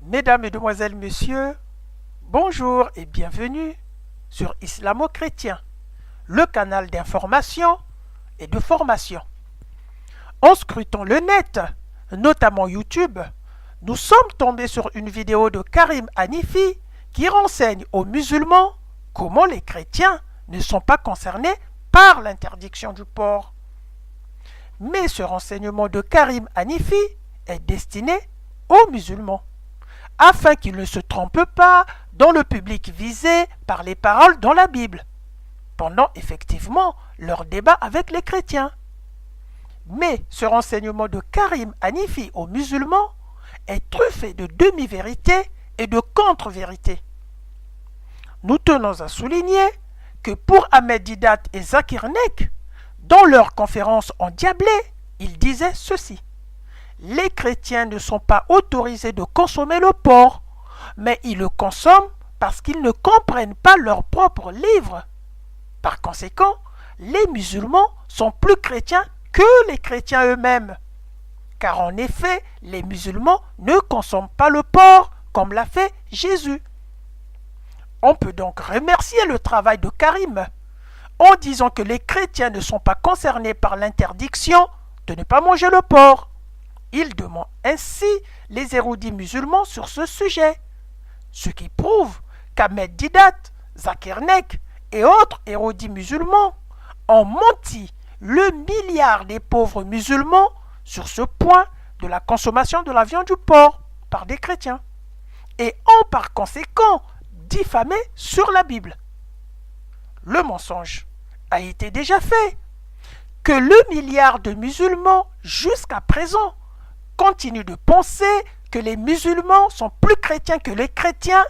Mesdames, Mesdemoiselles, Messieurs, bonjour et bienvenue sur Islamo-Chrétien, le canal d'information et de formation. En scrutant le net, notamment YouTube, nous sommes tombés sur une vidéo de Karim Hanifi qui renseigne aux musulmans comment les chrétiens ne sont pas concernés par l'interdiction du porc. Mais ce renseignement de Karim Hanifi est destiné aux musulmans, afin qu'ils ne se trompent pas dans le public visé par les paroles dans la Bible, pendant effectivement leur débat avec les chrétiens. Mais ce renseignement de Karim Hanifi aux musulmans est truffé de demi-vérités et de contre-vérités. Nous tenons à souligner que pour Ahmed Didat et Zakir Nek, dans leur conférence endiablée, ils disaient ceci: les chrétiens ne sont pas autorisés de consommer le porc, mais ils le consomment parce qu'ils ne comprennent pas leur propre livre. Par conséquent, les musulmans sont plus chrétiens que les chrétiens eux-mêmes. Car en effet, les musulmans ne consomment pas le porc comme l'a fait Jésus. On peut donc remercier le travail de Karim en disant que les chrétiens ne sont pas concernés par l'interdiction de ne pas manger le porc. Il demande ainsi les érudits musulmans sur ce sujet, ce qui prouve qu'Ahmed Didat, Zakir Nek et autres érudits musulmans ont menti le milliard des pauvres musulmans sur ce point de la consommation de la viande du porc par des chrétiens, et ont par conséquent diffamé sur la Bible. Le mensonge a été déjà fait, que le milliard de musulmans jusqu'à présent continue de penser que les musulmans sont plus chrétiens que les chrétiens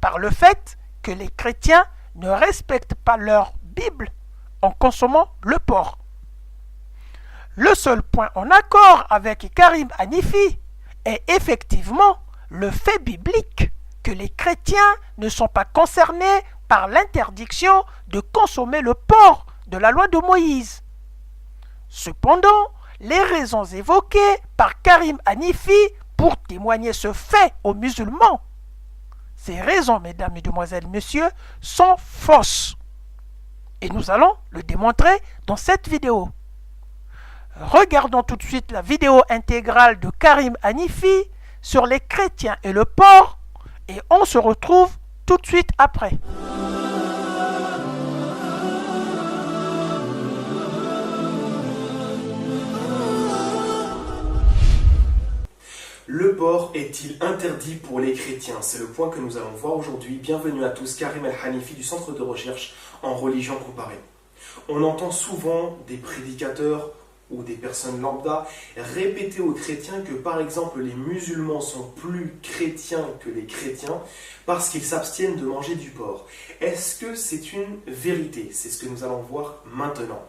par le fait que les chrétiens ne respectent pas leur Bible en consommant le porc. Le seul point en accord avec Karim Hanifi est effectivement le fait biblique que les chrétiens ne sont pas concernés par l'interdiction de consommer le porc de la loi de Moïse. Cependant, les raisons évoquées par Karim Hanifi pour témoigner ce fait aux musulmans, ces raisons, mesdames, mesdemoiselles, messieurs, sont fausses. Et nous allons le démontrer dans cette vidéo. Regardons tout de suite la vidéo intégrale de Karim Hanifi sur les chrétiens et le porc, et on se retrouve tout de suite après. Le porc est-il interdit pour les chrétiens? C'est le point que nous allons voir aujourd'hui. Bienvenue à tous, Karim El-Hanifi du Centre de recherche en religion comparée. On entend souvent des prédicateurs ou des personnes lambda répéter aux chrétiens que par exemple les musulmans sont plus chrétiens que les chrétiens parce qu'ils s'abstiennent de manger du porc. Est-ce que c'est une vérité? C'est ce que nous allons voir maintenant.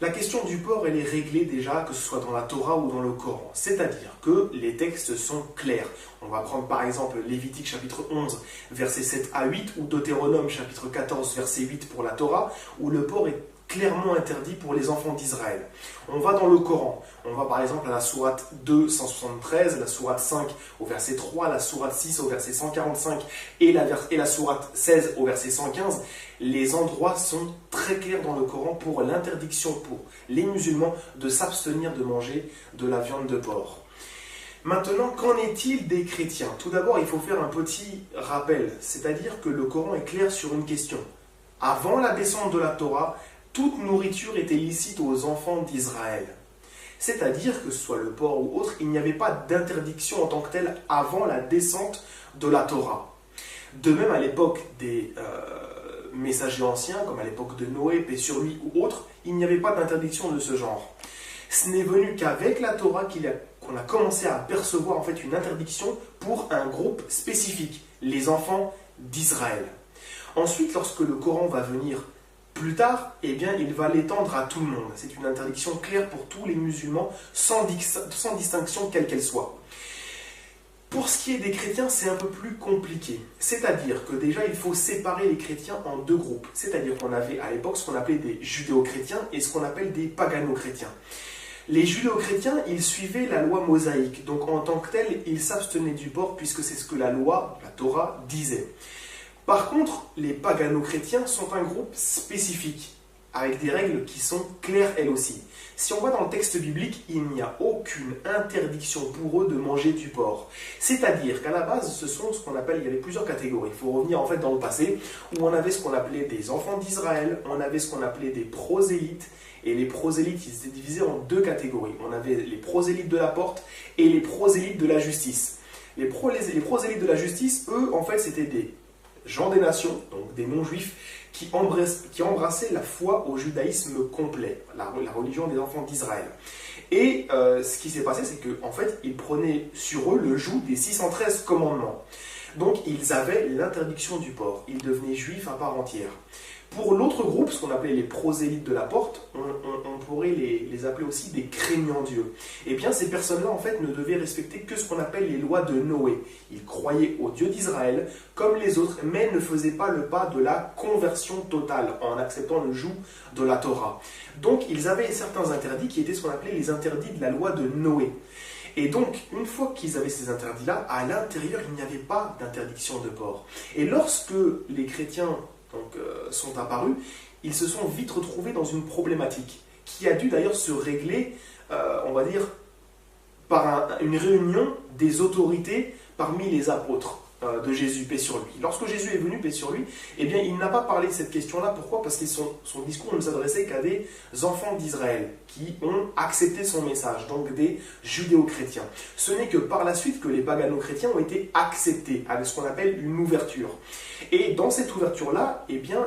La question du porc, elle est réglée déjà, que ce soit dans la Torah ou dans le Coran. C'est-à-dire que les textes sont clairs. On va prendre par exemple Lévitique chapitre 11, versets 7 à 8, ou Deutéronome chapitre 14, verset 8 pour la Torah, où le porc est clairement interdit pour les enfants d'Israël. On va dans le Coran. On va par exemple à la sourate 2, 173, la sourate 5 au verset 3, la sourate 6 au verset 145 et la sourate 16 au verset 115. Les endroits sont très clairs dans le Coran pour l'interdiction pour les musulmans de s'abstenir de manger de la viande de porc. Maintenant, qu'en est-il des chrétiens? Tout d'abord, il faut faire un petit rappel, c'est-à-dire que le Coran est clair sur une question. Avant la descente de la Torah, toute nourriture était licite aux enfants d'Israël. C'est-à-dire que ce soit le porc ou autre, il n'y avait pas d'interdiction en tant que telle avant la descente de la Torah. De même, à l'époque des messagers anciens, comme à l'époque de Noé, paix sur lui ou autre, il n'y avait pas d'interdiction de ce genre. Ce n'est venu qu'avec la Torah qu'on a commencé à percevoir en fait une interdiction pour un groupe spécifique, les enfants d'Israël. Ensuite, lorsque le Coran va venir plus tard, eh bien, il va l'étendre à tout le monde. C'est une interdiction claire pour tous les musulmans, sans distinction quelle qu'elle soit. Pour ce qui est des chrétiens, c'est un peu plus compliqué. C'est-à-dire que déjà, il faut séparer les chrétiens en deux groupes. C'est-à-dire qu'on avait à l'époque ce qu'on appelait des judéo-chrétiens et ce qu'on appelle des pagano-chrétiens. Les judéo-chrétiens, ils suivaient la loi mosaïque, donc en tant que tel, ils s'abstenaient du porc puisque c'est ce que la loi, la Torah, disait. Par contre, les pagano-chrétiens sont un groupe spécifique, avec des règles qui sont claires elles aussi. Si on va dans le texte biblique, il n'y a aucune interdiction pour eux de manger du porc. C'est-à-dire qu'à la base, ce sont ce qu'on appelle, il y avait plusieurs catégories. Il faut revenir en fait dans le passé, où on avait ce qu'on appelait des enfants d'Israël, on avait ce qu'on appelait des prosélytes, et les prosélytes, ils étaient divisés en deux catégories. On avait les prosélytes de la porte et les prosélytes de la justice. Les prosélytes de la justice, eux, en fait, c'était des gens des nations, donc des non-juifs, qui embrassaient la foi au judaïsme complet, la religion des enfants d'Israël. Et ce qui s'est passé, c'est qu'en fait, ils prenaient sur eux le joug des 613 commandements. Donc, ils avaient l'interdiction du porc. Ils devenaient juifs à part entière. Pour l'autre groupe, ce qu'on appelait les prosélytes de la porte, on pourrait les appeler aussi des craignants Dieu. Eh bien, ces personnes-là, en fait, ne devaient respecter que ce qu'on appelle les lois de Noé. Ils croyaient au Dieu d'Israël, comme les autres, mais ne faisaient pas le pas de la conversion totale, en acceptant le joug de la Torah. Donc, ils avaient certains interdits qui étaient ce qu'on appelait les interdits de la loi de Noé. Et donc, une fois qu'ils avaient ces interdits-là, à l'intérieur, il n'y avait pas d'interdiction de porc. Et lorsque les chrétiens sont apparus, ils se sont vite retrouvés dans une problématique qui a dû d'ailleurs se régler, on va dire, par une réunion des autorités parmi les apôtres de Jésus, paix sur lui. Lorsque Jésus est venu, paix sur lui, eh bien, il n'a pas parlé de cette question-là. Pourquoi ? Parce que son discours ne s'adressait qu'à des enfants d'Israël qui ont accepté son message, donc des judéo-chrétiens. Ce n'est que par la suite que les pagano-chrétiens ont été acceptés, avec ce qu'on appelle une ouverture. Et dans cette ouverture-là, eh bien,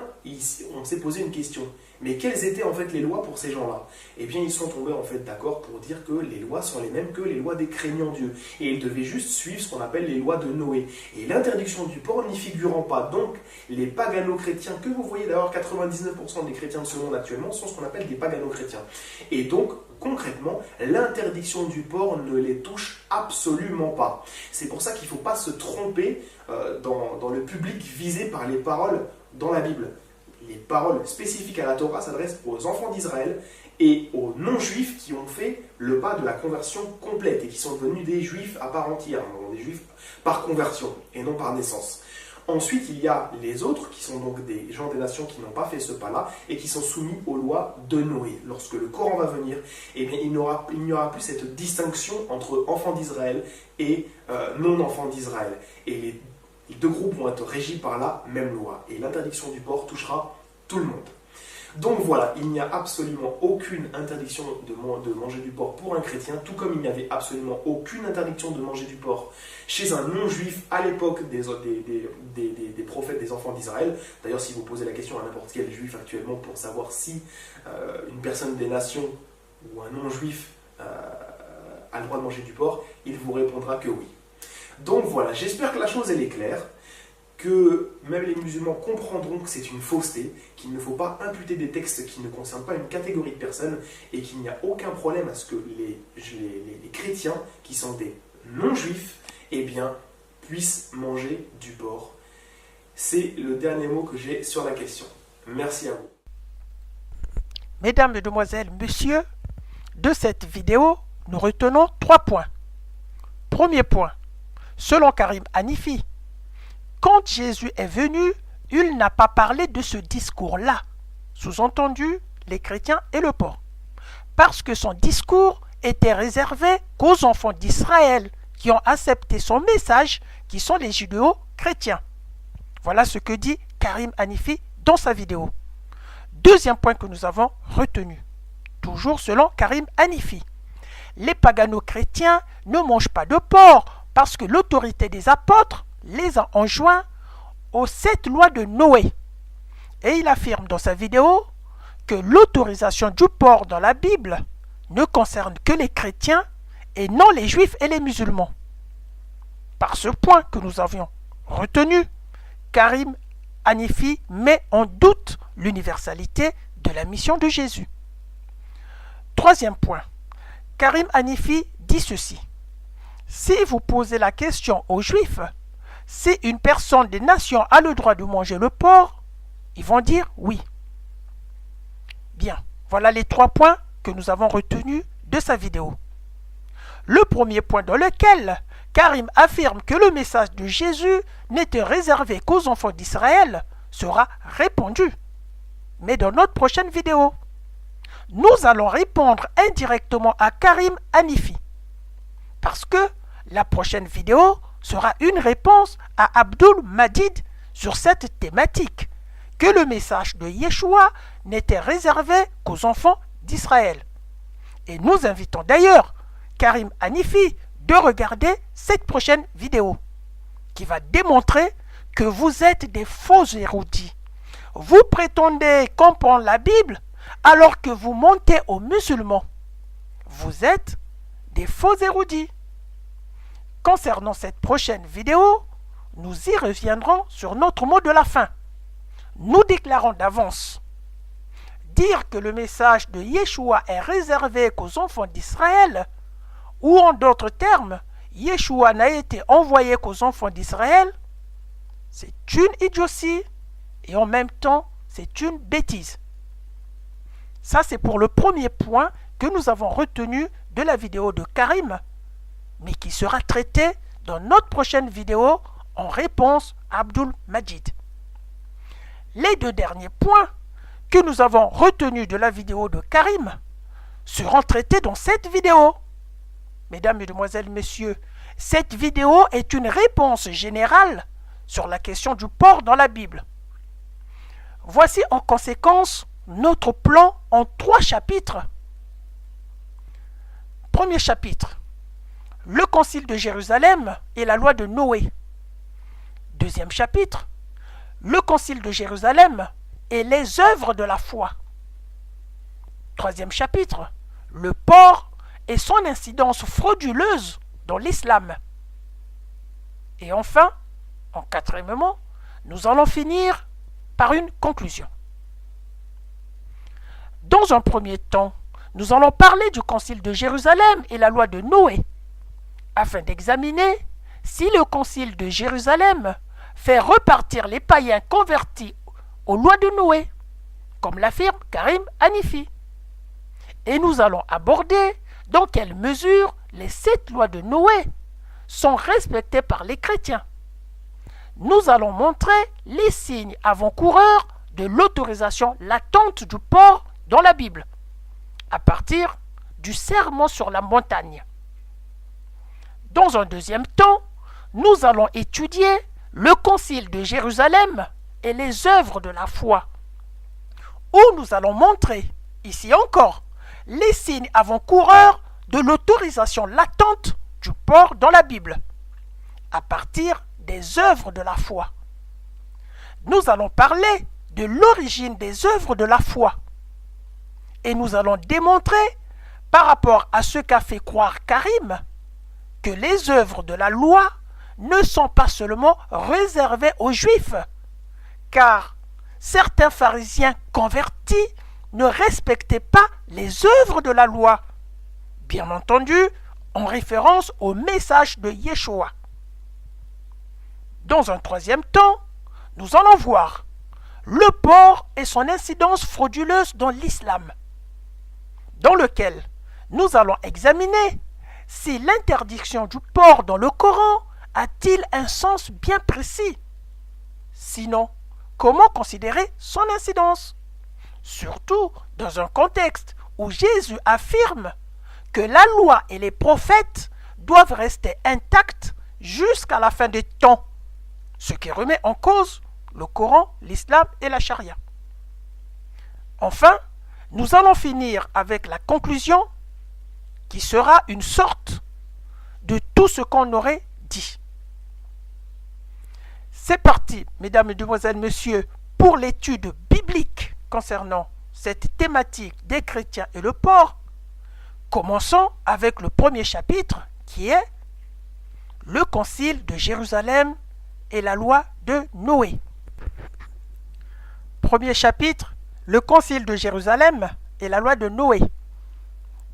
on s'est posé une question. Mais quelles étaient en fait les lois pour ces gens-là ? Eh bien, ils sont tombés en fait d'accord pour dire que les lois sont les mêmes que les lois des craignants Dieu. Et ils devaient juste suivre ce qu'on appelle les lois de Noé. Et l'interdiction du porc n'y figurant pas. Donc, les pagano-chrétiens, que vous voyez d'ailleurs 99% des chrétiens de ce monde actuellement, sont ce qu'on appelle des pagano-chrétiens. Et donc, concrètement, l'interdiction du porc ne les touche absolument pas. C'est pour ça qu'il ne faut pas se tromper dans le public visé par les paroles dans la Bible. Les paroles spécifiques à la Torah s'adressent aux enfants d'Israël et aux non-juifs qui ont fait le pas de la conversion complète et qui sont devenus des juifs à part entière, des juifs par conversion et non par naissance. Ensuite, il y a les autres qui sont donc des gens des nations qui n'ont pas fait ce pas-là et qui sont soumis aux lois de Noé. Lorsque le Coran va venir, eh bien, il n'y aura plus cette distinction entre enfants d'Israël et non-enfants d'Israël. Et les deux groupes vont être régis par la même loi. Et l'interdiction du porc touchera tout le monde. Donc voilà, il n'y a absolument aucune interdiction de manger du porc pour un chrétien, tout comme il n'y avait absolument aucune interdiction de manger du porc chez un non-juif à l'époque des prophètes des enfants d'Israël. D'ailleurs, si vous posez la question à n'importe quel juif actuellement pour savoir si une personne des nations ou un non-juif a le droit de manger du porc, il vous répondra que oui. Donc voilà, j'espère que la chose elle est claire, que même les musulmans comprendront que c'est une fausseté, qu'il ne faut pas imputer des textes qui ne concernent pas une catégorie de personnes et qu'il n'y a aucun problème à ce que les chrétiens, qui sont des non-juifs, eh bien, puissent manger du porc. C'est le dernier mot que j'ai sur la question. Merci à vous. Mesdames, Mesdemoiselles, Messieurs, de cette vidéo, nous retenons 3 points. Premier point. Selon Karim Hanifi, quand Jésus est venu, il n'a pas parlé de ce discours-là, sous-entendu les chrétiens et le porc, parce que son discours était réservé qu'aux enfants d'Israël qui ont accepté son message, qui sont les judéo-chrétiens. Voilà ce que dit Karim Hanifi dans sa vidéo. Deuxième point que nous avons retenu, toujours selon Karim Hanifi, les pagano-chrétiens ne mangent pas de porc, parce que l'autorité des apôtres les a enjoints aux 7 lois de Noé. Et il affirme dans sa vidéo que l'autorisation du porc dans la Bible ne concerne que les chrétiens et non les juifs et les musulmans. Par ce point que nous avions retenu, Karim Hanifi met en doute l'universalité de la mission de Jésus. Troisième point, Karim Hanifi dit ceci. Si vous posez la question aux Juifs, si une personne des nations a le droit de manger le porc, ils vont dire oui. Bien, voilà les 3 points que nous avons retenus de sa vidéo. Le premier point dans lequel Karim affirme que le message de Jésus n'était réservé qu'aux enfants d'Israël sera répondu, mais dans notre prochaine vidéo. Nous allons répondre indirectement à Karim Hanifi, parce que la prochaine vidéo sera une réponse à Abdul Majid sur cette thématique, que le message de Yeshua n'était réservé qu'aux enfants d'Israël. Et nous invitons d'ailleurs Karim Hanifi de regarder cette prochaine vidéo, qui va démontrer que vous êtes des faux érudits. Vous prétendez comprendre la Bible alors que vous mentez aux musulmans. Vous êtes des faux érudits. Concernant cette prochaine vidéo, nous y reviendrons sur notre mot de la fin. Nous déclarons d'avance: dire que le message de Yeshua est réservé qu'aux enfants d'Israël, ou en d'autres termes, Yeshua n'a été envoyé qu'aux enfants d'Israël, c'est une idiotie et en même temps, c'est une bêtise. Ça, c'est pour le premier point que nous avons retenu de la vidéo de Karim, mais qui sera traité dans notre prochaine vidéo en réponse à Abdul Majid. Les deux derniers points que nous avons retenus de la vidéo de Karim seront traités dans cette vidéo. Mesdames, Mesdemoiselles, Messieurs, cette vidéo est une réponse générale sur la question du porc dans la Bible. Voici en conséquence notre plan en 3 chapitres. Premier chapitre: le concile de Jérusalem et la loi de Noé. Deuxième chapitre: le concile de Jérusalem et les œuvres de la foi. Troisième chapitre: le porc et son incidence frauduleuse dans l'islam. Et enfin, en quatrièmement, nous allons finir par une conclusion. Dans un premier temps, nous allons parler du concile de Jérusalem et la loi de Noé, afin d'examiner si le concile de Jérusalem fait repartir les païens convertis aux lois de Noé, comme l'affirme Karim Hanifi. Et nous allons aborder dans quelle mesure les 7 lois de Noé sont respectées par les chrétiens. Nous allons montrer les signes avant-coureurs de l'autorisation latente du porc dans la Bible, à partir du sermon sur la montagne. Dans un deuxième temps, nous allons étudier le concile de Jérusalem et les œuvres de la foi, où nous allons montrer, ici encore, les signes avant-coureurs de l'autorisation latente du porc dans la Bible, à partir des œuvres de la foi. Nous allons parler de l'origine des œuvres de la foi, et nous allons démontrer, par rapport à ce qu'a fait croire Karim, que les œuvres de la loi ne sont pas seulement réservées aux Juifs, car certains pharisiens convertis ne respectaient pas les œuvres de la loi, bien entendu en référence au message de Yeshua. Dans un troisième temps, nous allons voir le porc et son incidence frauduleuse dans l'islam, dans lequel nous allons examiner si l'interdiction du porc dans le Coran a-t-il un sens bien précis. Sinon, comment considérer son incidence? Surtout dans un contexte où Jésus affirme que la loi et les prophètes doivent rester intacts jusqu'à la fin des temps, ce qui remet en cause le Coran, l'islam et la charia. Enfin, nous allons finir avec la conclusion qui sera une sorte de tout ce qu'on aurait dit. C'est parti, mesdames, mesdemoiselles, messieurs, pour l'étude biblique concernant cette thématique des chrétiens et le porc. Commençons avec le premier chapitre qui est le concile de Jérusalem et la loi de Noé. Premier chapitre, le concile de Jérusalem et la loi de Noé.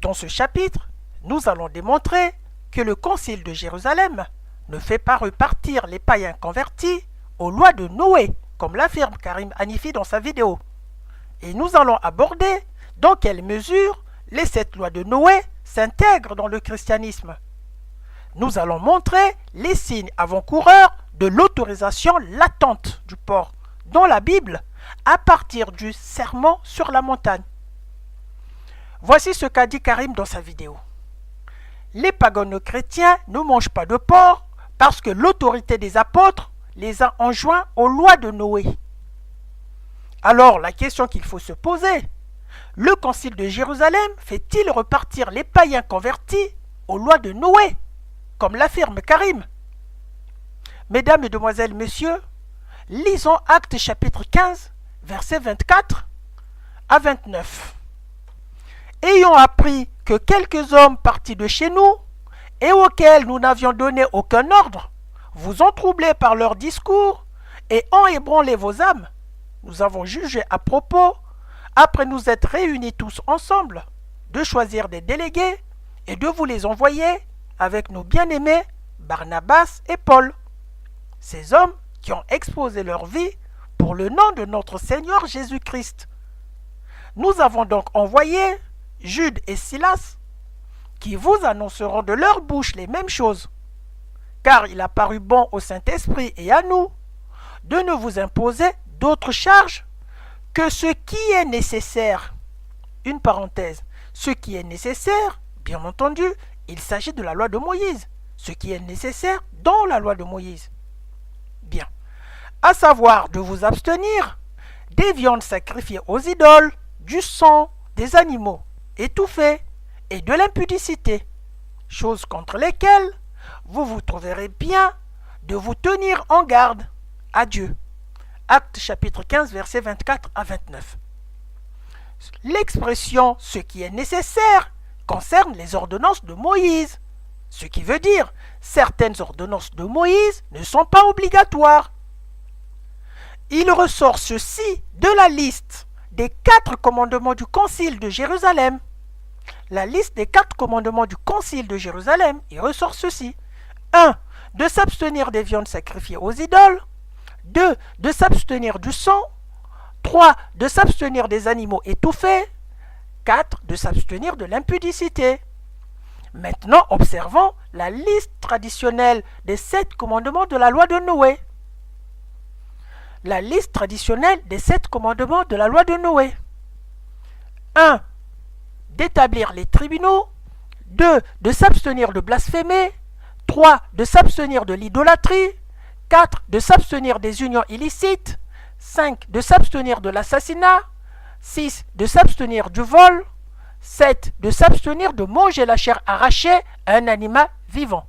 Dans ce chapitre, nous allons démontrer que le concile de Jérusalem ne fait pas repartir les païens convertis aux lois de Noé, comme l'affirme Karim Hanifi dans sa vidéo. Et nous allons aborder dans quelle mesure les 7 lois de Noé s'intègre dans le christianisme. Nous allons montrer les signes avant-coureurs de l'autorisation latente du porc dans la Bible à partir du sermon sur la montagne. Voici ce qu'a dit Karim dans sa vidéo. Les pagano-chrétiens ne mangent pas de porc parce que l'autorité des apôtres les a enjoints aux lois de Noé. Alors la question qu'il faut se poser, le concile de Jérusalem fait-il repartir les païens convertis aux lois de Noé, comme l'affirme Karim? Mesdames, Mesdemoiselles, Messieurs, lisons Actes chapitre 15, versets 24 à 29. Ayant appris que quelques hommes partis de chez nous, et auxquels nous n'avions donné aucun ordre, vous ont troublés par leurs discours et ont ébranlé vos âmes, nous avons jugé à propos, après nous être réunis tous ensemble, de choisir des délégués et de vous les envoyer avec nos bien-aimés Barnabas et Paul. Ces hommes qui ont exposé leur vie pour le nom de notre Seigneur Jésus-Christ. Nous avons donc envoyé Jude et Silas, qui vous annonceront de leur bouche les mêmes choses, car il a paru bon au Saint-Esprit et à nous de ne vous imposer d'autres charges que ce qui est nécessaire. Une parenthèse, ce qui est nécessaire, bien entendu, il s'agit de la loi de Moïse, ce qui est nécessaire dans la loi de Moïse. Bien, à savoir de vous abstenir des viandes sacrifiées aux idoles, du sang, des animaux étouffés et de l'impudicité, choses contre lesquelles vous vous trouverez bien de vous tenir en garde à Dieu. Actes chapitre 15, versets 24 à 29. L'expression « ce qui est nécessaire » concerne les ordonnances de Moïse, ce qui veut dire certaines ordonnances de Moïse ne sont pas obligatoires. Il ressort ceci de la liste des 4 commandements du Concile de Jérusalem. La liste des 4 commandements du Concile de Jérusalem, il ressort ceci. 1. De s'abstenir des viandes sacrifiées aux idoles. 2. De s'abstenir du sang. 3. De s'abstenir des animaux étouffés. 4. De s'abstenir de l'impudicité. Maintenant, observons la liste traditionnelle des 7 commandements de la loi de Noé. La liste traditionnelle des 7 commandements de la loi de Noé. 1. D'établir les tribunaux. 2. De s'abstenir de blasphémer. 3. De s'abstenir de l'idolâtrie. 4. De s'abstenir des unions illicites. 5. De s'abstenir de l'assassinat. 6. De s'abstenir du vol. 7. De s'abstenir de manger la chair arrachée à un animal vivant.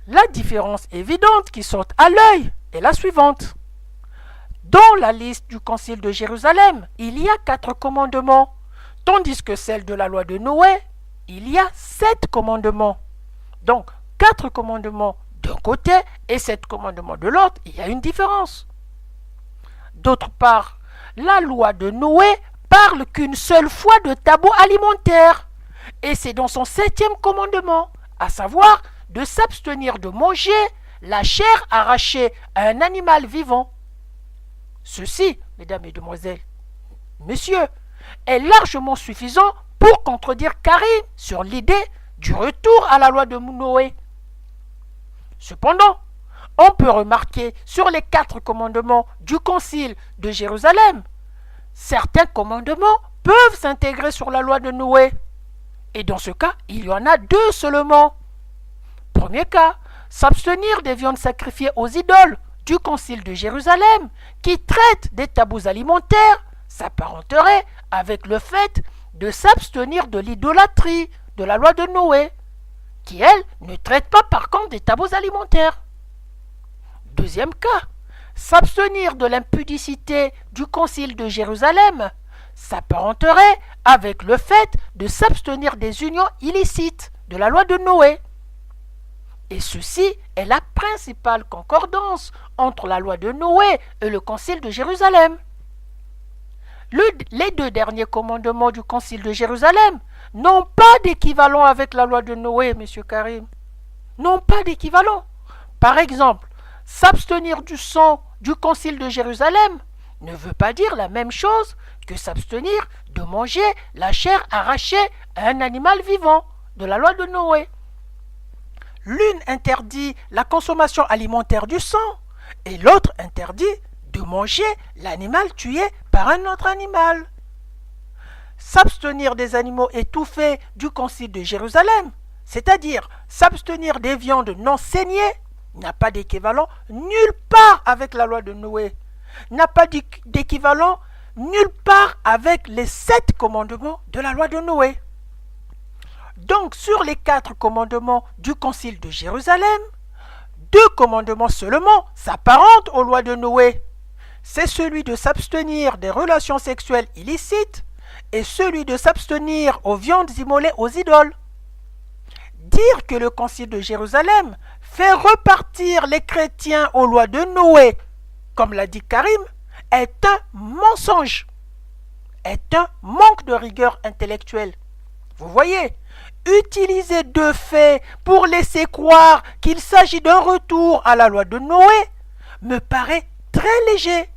La différence évidente qui saute à l'œil est la suivante. Dans la liste du Concile de Jérusalem, il y a 4 commandements, tandis que celle de la loi de Noé, il y a 7 commandements. Donc, 4 commandements d'un côté et 7 commandements de l'autre, il y a une différence. D'autre part, la loi de Noé parle qu'une seule fois de tabou alimentaire, et c'est dans son 7e commandement, à savoir de s'abstenir de manger la chair arrachée à un animal vivant. Ceci, mesdames, mesdemoiselles, messieurs, est largement suffisant pour contredire Karim sur l'idée du retour à la loi de Noé. Cependant, on peut remarquer sur les 4 commandements du Concile de Jérusalem, certains commandements peuvent s'intégrer sur la loi de Noé. Et dans ce cas, il y en a 2 seulement. Premier cas, s'abstenir des viandes sacrifiées aux idoles du Concile de Jérusalem, qui traite des tabous alimentaires, s'apparenterait avec le fait de s'abstenir de l'idolâtrie de la loi de Noé, qui, elle, ne traite pas par contre des tabous alimentaires. Deuxième cas, s'abstenir de l'impudicité du Concile de Jérusalem s'apparenterait avec le fait de s'abstenir des unions illicites de la loi de Noé. Et ceci est la principale concordance entre la loi de Noé et le Concile de Jérusalem. Les 2 derniers commandements du Concile de Jérusalem n'ont pas d'équivalent avec la loi de Noé, M. Karim. N'ont pas d'équivalent. Par exemple, s'abstenir du sang du Concile de Jérusalem ne veut pas dire la même chose que s'abstenir de manger la chair arrachée à un animal vivant, de la loi de Noé. L'une interdit la consommation alimentaire du sang et l'autre interdit de manger l'animal tué par un autre animal. S'abstenir des animaux étouffés du concile de Jérusalem, c'est-à-dire s'abstenir des viandes non saignées, n'a pas d'équivalent nulle part avec la loi de Noé, n'a pas d'équivalent nulle part avec les 7 commandements de la loi de Noé. Donc, sur les 4 commandements du concile de Jérusalem, 2 commandements seulement s'apparentent aux lois de Noé. C'est celui de s'abstenir des relations sexuelles illicites et celui de s'abstenir aux viandes immolées aux idoles. Dire que le concile de Jérusalem fait repartir les chrétiens aux lois de Noé, comme l'a dit Karim, est un mensonge, est un manque de rigueur intellectuelle. Vous voyez, utiliser 2 faits pour laisser croire qu'il s'agit d'un retour à la loi de Noé me paraît très léger.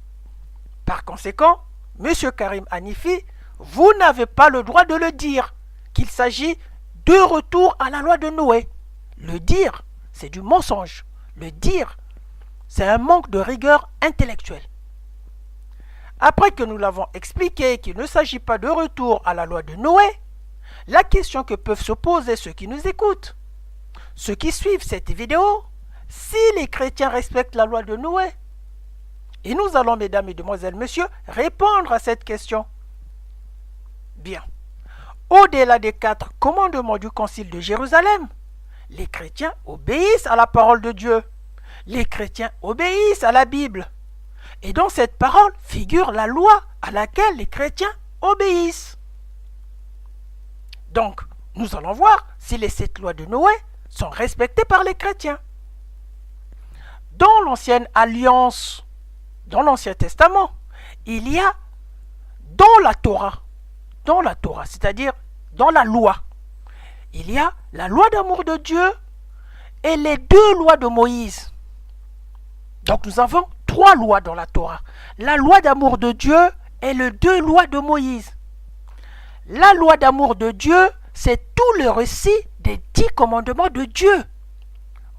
Par conséquent, M. Karim Hanifi, vous n'avez pas le droit de le dire, qu'il s'agit de retour à la loi de Noé. Le dire, c'est du mensonge. Le dire, c'est un manque de rigueur intellectuelle. Après que nous l'avons expliqué qu'il ne s'agit pas de retour à la loi de Noé, la question que peuvent se poser ceux qui nous écoutent, ceux qui suivent cette vidéo, si les chrétiens respectent la loi de Noé. Et nous allons, mesdames, mesdemoiselles, messieurs, répondre à cette question. Bien. Au-delà des 4 commandements du concile de Jérusalem, les chrétiens obéissent à la parole de Dieu. Les chrétiens obéissent à la Bible. Et dans cette parole figure la loi à laquelle les chrétiens obéissent. Donc, nous allons voir si les 7 lois de Noé sont respectées par les chrétiens. Dans l'ancienne alliance, dans l'Ancien Testament, il y a dans la Torah, c'est-à-dire dans la loi, il y a la loi d'amour de Dieu et les 2 lois de Moïse. Donc nous avons 3 lois dans la Torah. La loi d'amour de Dieu et les 2 lois de Moïse. La loi d'amour de Dieu, c'est tout le récit des 10 commandements de Dieu.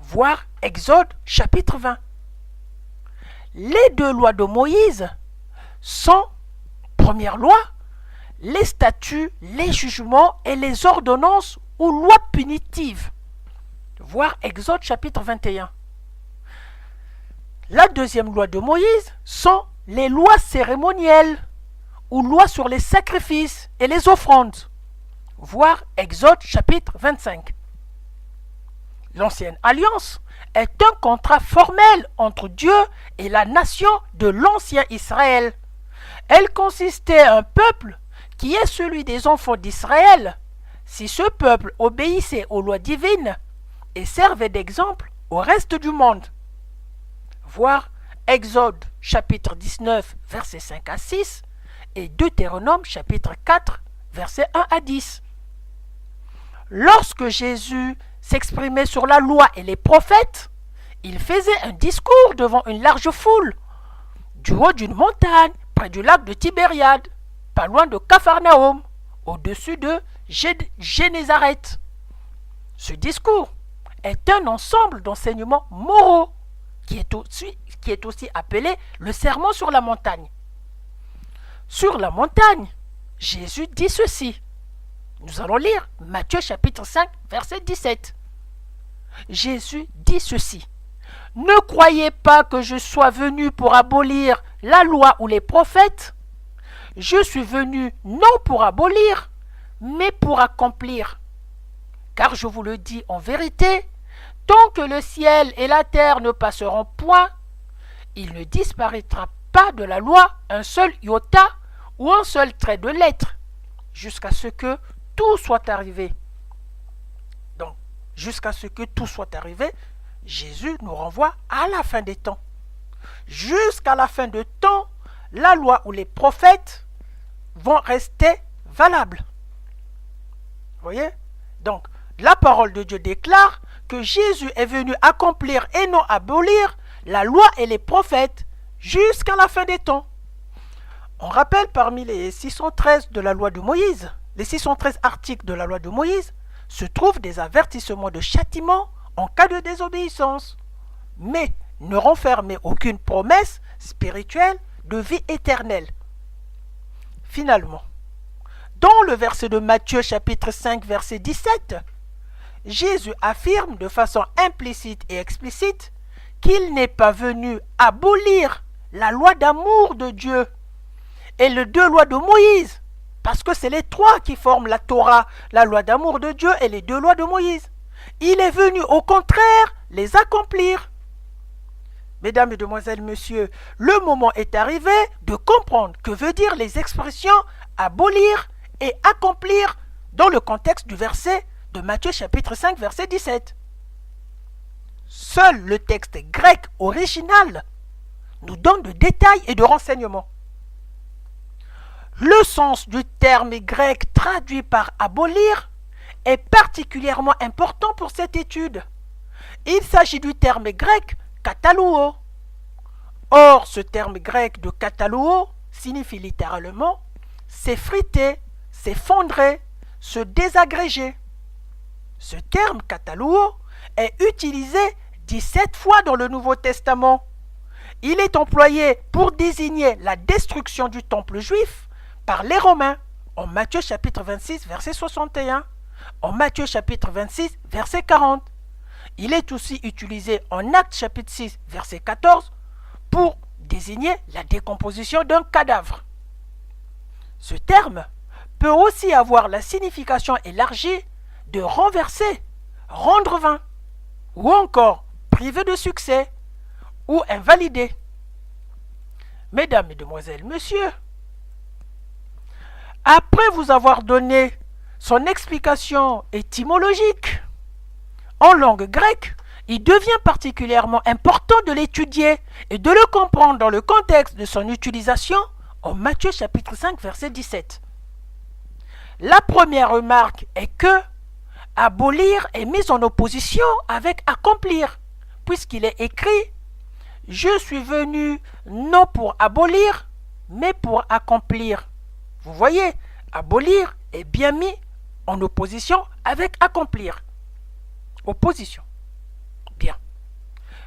Voir Exode chapitre 20. Les 2 lois de Moïse sont, première loi, les statuts, les jugements et les ordonnances ou lois punitives. Voir Exode chapitre 21. La deuxième loi de Moïse sont les lois cérémonielles ou lois sur les sacrifices et les offrandes. Voir Exode chapitre 25. L'ancienne alliance est un contrat formel entre Dieu et la nation de l'ancien Israël. Elle consistait à un peuple qui est celui des enfants d'Israël. Si ce peuple obéissait aux lois divines et servait d'exemple au reste du monde. Voir Exode chapitre 19 versets 5 à 6 et Deutéronome chapitre 4 versets 1 à 10. Lorsque Jésus s'exprimait sur la loi et les prophètes, il faisait un discours devant une large foule, du haut d'une montagne, près du lac de Tibériade, pas loin de Capharnaüm, au-dessus de Génézareth. Ce discours est un ensemble d'enseignements moraux qui est aussi appelé le sermon sur la montagne. Sur la montagne, Jésus dit ceci. Nous allons lire Matthieu chapitre 5, verset 17. Jésus dit ceci. Ne croyez pas que je sois venu pour abolir la loi ou les prophètes. Je suis venu non pour abolir, mais pour accomplir. Car je vous le dis en vérité, tant que le ciel et la terre ne passeront point, il ne disparaîtra pas de la loi un seul iota ou un seul trait de lettre, jusqu'à ce que tout soit arrivé. Donc, jusqu'à ce que tout soit arrivé, Jésus nous renvoie à la fin des temps. Jusqu'à la fin de temps, la loi ou les prophètes vont rester valables. Vous voyez? Donc, la parole de Dieu déclare que Jésus est venu accomplir et non abolir la loi et les prophètes jusqu'à la fin des temps. On rappelle parmi les 613 de la loi de Moïse, les 613 articles de la loi de Moïse, se trouvent des avertissements de châtiment en cas de désobéissance, mais ne renferment aucune promesse spirituelle de vie éternelle. Finalement, dans le verset de Matthieu chapitre 5 verset 17, Jésus affirme de façon implicite et explicite qu'il n'est pas venu abolir la loi d'amour de Dieu et les deux lois de Moïse, parce que c'est les trois qui forment la Torah, la loi d'amour de Dieu et les deux lois de Moïse. Il est venu au contraire les accomplir. Mesdames, Mesdemoiselles, Messieurs, le moment est arrivé de comprendre que veut dire les expressions abolir et accomplir dans le contexte du verset de Matthieu chapitre 5 verset 17. Seul le texte grec original nous donne de détails et de renseignements. Le sens du terme grec traduit par abolir est particulièrement important pour cette étude. Il s'agit du terme grec katalouo. Or, ce terme grec de katalouo signifie littéralement s'effriter, s'effondrer, se désagréger. Ce terme katalouo est utilisé 17 fois dans le Nouveau Testament. Il est employé pour désigner la destruction du temple juif par les Romains en Matthieu chapitre 26 verset 61, en Matthieu chapitre 26 verset 40. Il est aussi utilisé en Actes chapitre 6 verset 14 pour désigner la décomposition d'un cadavre. Ce terme peut aussi avoir la signification élargie de renverser, rendre vain, ou encore priver de succès, ou invalider. Mesdames, Mesdemoiselles, Messieurs, après vous avoir donné son explication étymologique en langue grecque, il devient particulièrement important de l'étudier et de le comprendre dans le contexte de son utilisation en Matthieu chapitre 5 verset 17. La première remarque est que abolir est mis en opposition avec accomplir, puisqu'il est écrit « Je suis venu non pour abolir, mais pour accomplir ». Vous voyez, abolir est bien mis en opposition avec accomplir. Opposition. Bien.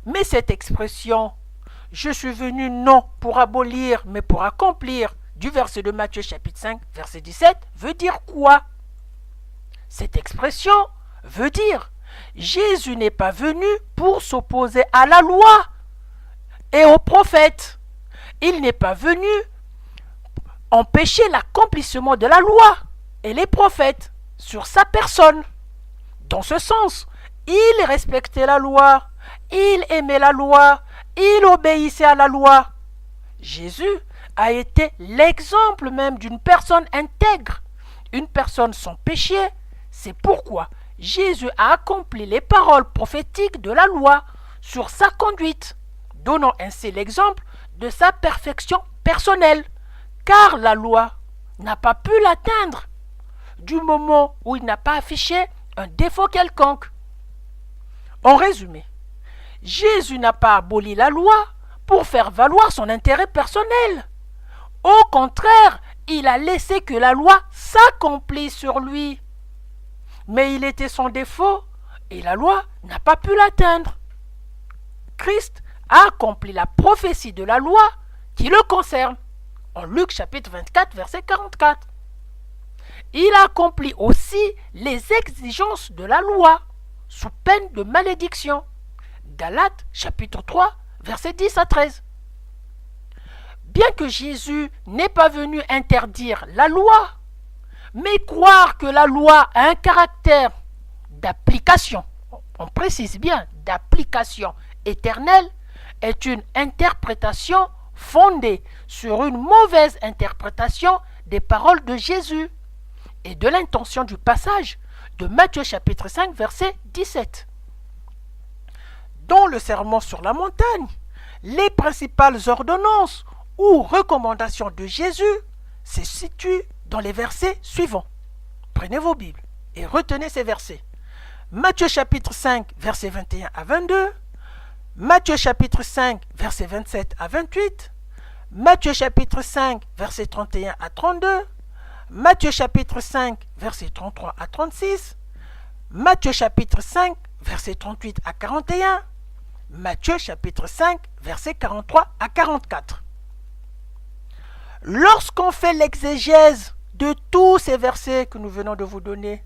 Mais cette expression « Je suis venu non pour abolir, mais pour accomplir » du verset de Matthieu chapitre 5, verset 17, veut dire quoi? Cette expression veut dire Jésus n'est pas venu pour s'opposer à la loi et aux prophètes. Il n'est pas venu empêcher l'accomplissement de la loi et les prophètes sur sa personne. Dans ce sens, il respectait la loi, il aimait la loi, il obéissait à la loi. Jésus a été l'exemple même d'une personne intègre, une personne sans péché. C'est pourquoi Jésus a accompli les paroles prophétiques de la loi sur sa conduite, donnant ainsi l'exemple de sa perfection personnelle, car la loi n'a pas pu l'atteindre du moment où il n'a pas affiché un défaut quelconque. En résumé, Jésus n'a pas aboli la loi pour faire valoir son intérêt personnel. Au contraire, il a laissé que la loi s'accomplisse sur lui. Mais il était sans défaut et la loi n'a pas pu l'atteindre. Christ a accompli la prophétie de la loi qui le concerne, en Luc chapitre 24, verset 44. Il a accompli aussi les exigences de la loi, sous peine de malédiction. Galates chapitre 3, verset 10 à 13. Bien que Jésus n'ait pas venu interdire la loi, mais croire que la loi a un caractère d'application, on précise bien d'application éternelle, est une interprétation fondée sur une mauvaise interprétation des paroles de Jésus et de l'intention du passage de Matthieu chapitre 5 verset 17. Dans le sermon sur la montagne, les principales ordonnances ou recommandations de Jésus se situent dans les versets suivants. Prenez vos Bibles et retenez ces versets. Matthieu chapitre 5 versets 21 à 22, Matthieu chapitre 5 versets 27 à 28, Matthieu chapitre 5, versets 31 à 32, Matthieu chapitre 5, versets 33 à 36, Matthieu chapitre 5, versets 38 à 41, Matthieu chapitre 5, versets 43 à 44. Lorsqu'on fait l'exégèse de tous ces versets que nous venons de vous donner,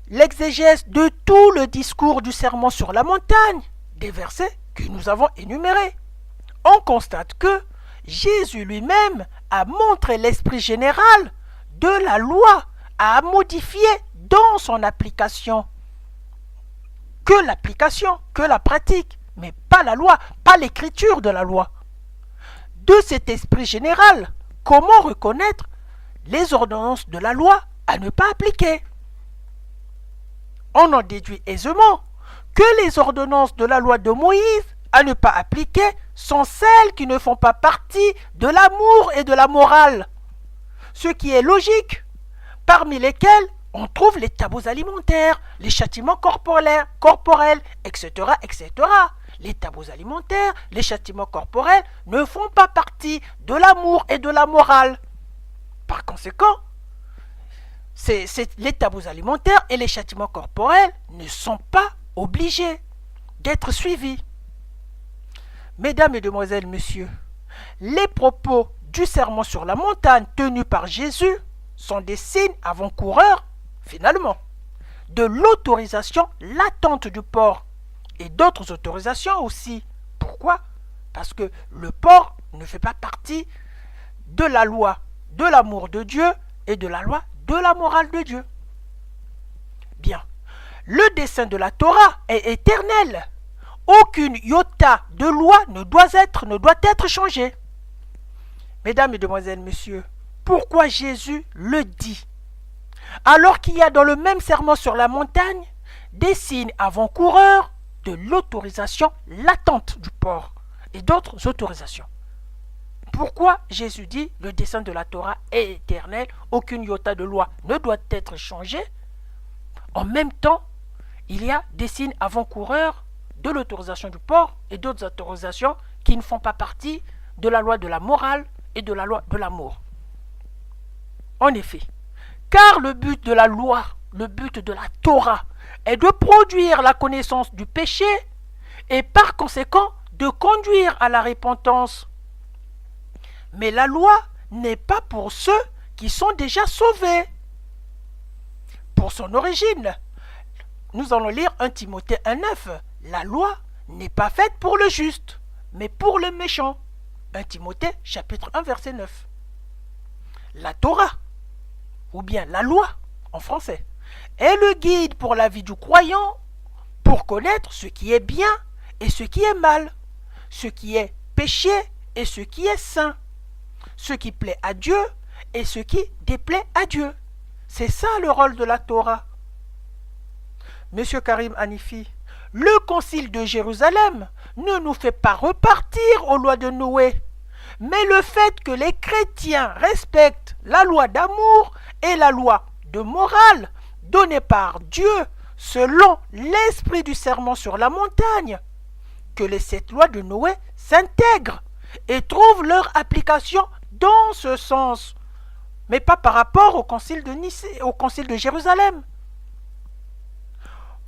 l'exégèse de tout le discours du sermon sur la montagne, des versets que nous avons énumérés, on constate que Jésus lui-même a montré l'esprit général de la loi, a modifié dans son application. Que la pratique, mais pas la loi, pas l'écriture de la loi. De cet esprit général, comment reconnaître les ordonnances de la loi à ne pas appliquer? On en déduit aisément que les ordonnances de la loi de Moïse à ne pas appliquer sont celles qui ne font pas partie de l'amour et de la morale. Ce qui est logique, parmi lesquels on trouve les tabous alimentaires, les châtiments corporels, etc., etc. Les tabous alimentaires, les châtiments corporels ne font pas partie de l'amour et de la morale. Par conséquent, les tabous alimentaires et les châtiments corporels ne sont pas obligés d'être suivis. Mesdames, Mesdemoiselles, Messieurs, les propos du sermon sur la montagne tenu par Jésus sont des signes avant-coureurs, finalement, de l'autorisation latente du porc et d'autres autorisations aussi. Pourquoi? Parce que le porc ne fait pas partie de la loi de l'amour de Dieu et de la loi de la morale de Dieu. Bien, le dessein de la Torah est éternel. Aucune iota de loi ne doit être changée. Mesdames, Mesdemoiselles, Messieurs, pourquoi Jésus le dit? Alors qu'il y a dans le même sermon sur la montagne des signes avant-coureurs de l'autorisation latente du porc et d'autres autorisations. Pourquoi Jésus dit le dessein de la Torah est éternel, aucune iota de loi ne doit être changée? En même temps, il y a des signes avant-coureurs de l'autorisation du porc et d'autres autorisations qui ne font pas partie de la loi de la morale et de la loi de l'amour. En effet, car le but de la loi, le but de la Torah est de produire la connaissance du péché et par conséquent de conduire à la repentance. Mais la loi n'est pas pour ceux qui sont déjà sauvés. Pour son origine, nous allons lire 1 Timothée 1,9. La loi n'est pas faite pour le juste, mais pour le méchant. 1 Timothée chapitre 1 verset 9. La Torah, ou bien la loi en français, est le guide pour la vie du croyant, pour connaître ce qui est bien et ce qui est mal, ce qui est péché et ce qui est saint, ce qui plaît à Dieu et ce qui déplaît à Dieu. C'est ça le rôle de la Torah. Monsieur Karim Hanifi, le concile de Jérusalem ne nous fait pas repartir aux lois de Noé, mais le fait que les chrétiens respectent la loi d'amour et la loi de morale donnée par Dieu selon l'esprit du sermon sur la montagne, que les 7 lois de Noé s'intègrent et trouvent leur application dans ce sens, mais pas par rapport au concile de Nicée, au concile de Jérusalem.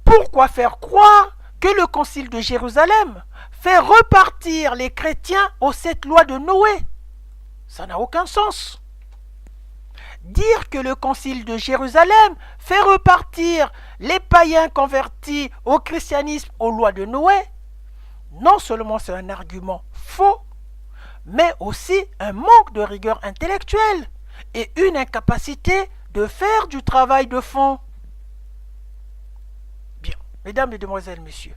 Pourquoi faire croire que le concile de Jérusalem fait repartir les chrétiens aux 7 lois de Noé? Ça n'a aucun sens. Dire que le concile de Jérusalem fait repartir les païens convertis au christianisme aux lois de Noé, non seulement c'est un argument faux, mais aussi un manque de rigueur intellectuelle et une incapacité de faire du travail de fond. Bien, mesdames, mesdemoiselles, messieurs,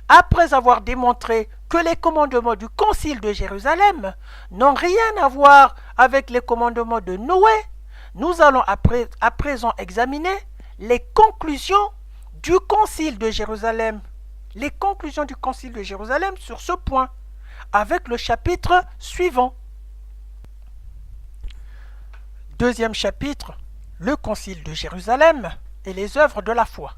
après avoir démontré que les commandements du concile de Jérusalem n'ont rien à voir avec les commandements de Noé, nous allons à présent examiner les conclusions du concile de Jérusalem. Les conclusions du concile de Jérusalem sur ce point, avec le chapitre suivant. Deuxième chapitre, le concile de Jérusalem et les œuvres de la foi.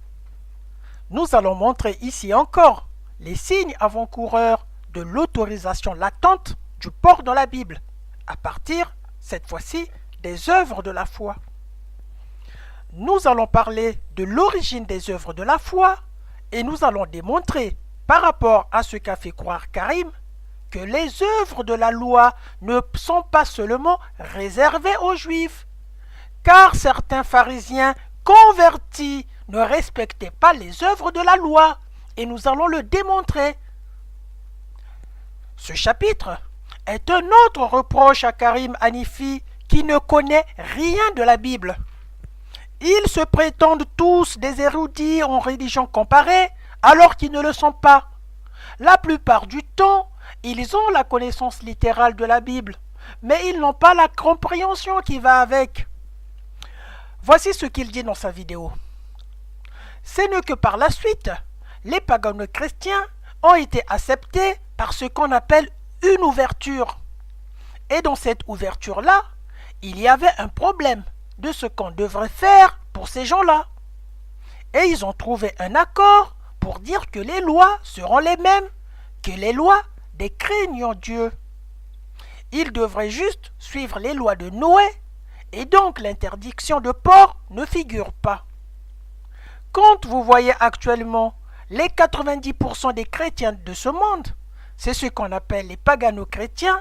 Nous allons montrer ici encore les signes avant-coureurs de l'autorisation latente du porc dans la Bible, à partir, cette fois-ci, des œuvres de la foi. Nous allons parler de l'origine des œuvres de la foi et nous allons démontrer, par rapport à ce qu'a fait croire Karim, que les œuvres de la loi ne sont pas seulement réservées aux Juifs, car certains pharisiens convertis ne respectaient pas les œuvres de la loi, et nous allons le démontrer. Ce chapitre est un autre reproche à Karim Hanifi qui ne connaît rien de la Bible. Ils se prétendent tous des érudits en religion comparée, alors qu'ils ne le sont pas. La plupart du temps, ils ont la connaissance littérale de la Bible, mais ils n'ont pas la compréhension qui va avec. Voici ce qu'il dit dans sa vidéo. Ce n'est que par la suite, les pagano-chrétiens ont été acceptés par ce qu'on appelle une ouverture. Et dans cette ouverture-là, il y avait un problème de ce qu'on devrait faire pour ces gens-là. Et ils ont trouvé un accord pour dire que les lois seront les mêmes que les lois des craignants Dieu. Ils devraient juste suivre les lois de Noé, et donc l'interdiction de porc ne figure pas. Quand vous voyez actuellement les 90% des chrétiens de ce monde, c'est ce qu'on appelle les pagano-chrétiens,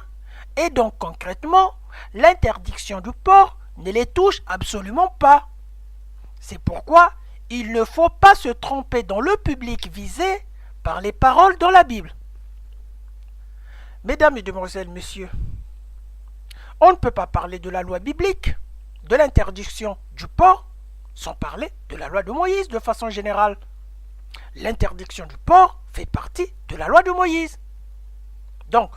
et donc concrètement, l'interdiction du porc ne les touche absolument pas. C'est pourquoi il ne faut pas se tromper dans le public visé par les paroles dans la Bible. Mesdames, Mesdemoiselles, Messieurs, on ne peut pas parler de la loi biblique, de l'interdiction du porc, sans parler de la loi de Moïse de façon générale. L'interdiction du porc fait partie de la loi de Moïse. Donc,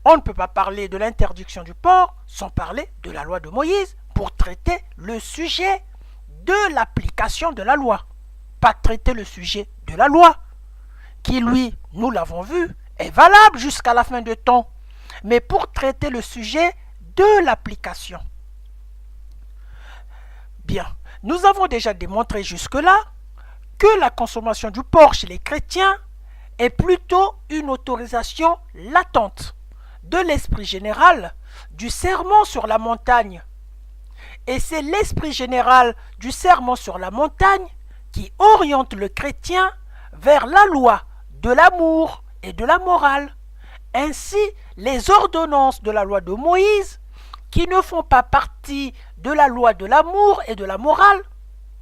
on ne peut pas parler de l'interdiction du porc sans parler de la loi de Moïse pour traiter le sujet de l'application de la loi. Pas traiter le sujet de la loi, qui lui, nous l'avons vu, est valable jusqu'à la fin de temps, mais pour traiter le sujet de l'application. Bien, nous avons déjà démontré jusque-là que la consommation du porc chez les chrétiens est plutôt une autorisation latente de l'esprit général du sermon sur la montagne. Et c'est l'esprit général du sermon sur la montagne qui oriente le chrétien vers la loi de l'amour et de la morale. Ainsi, les ordonnances de la loi de Moïse, qui ne font pas partie de la loi de l'amour et de la morale,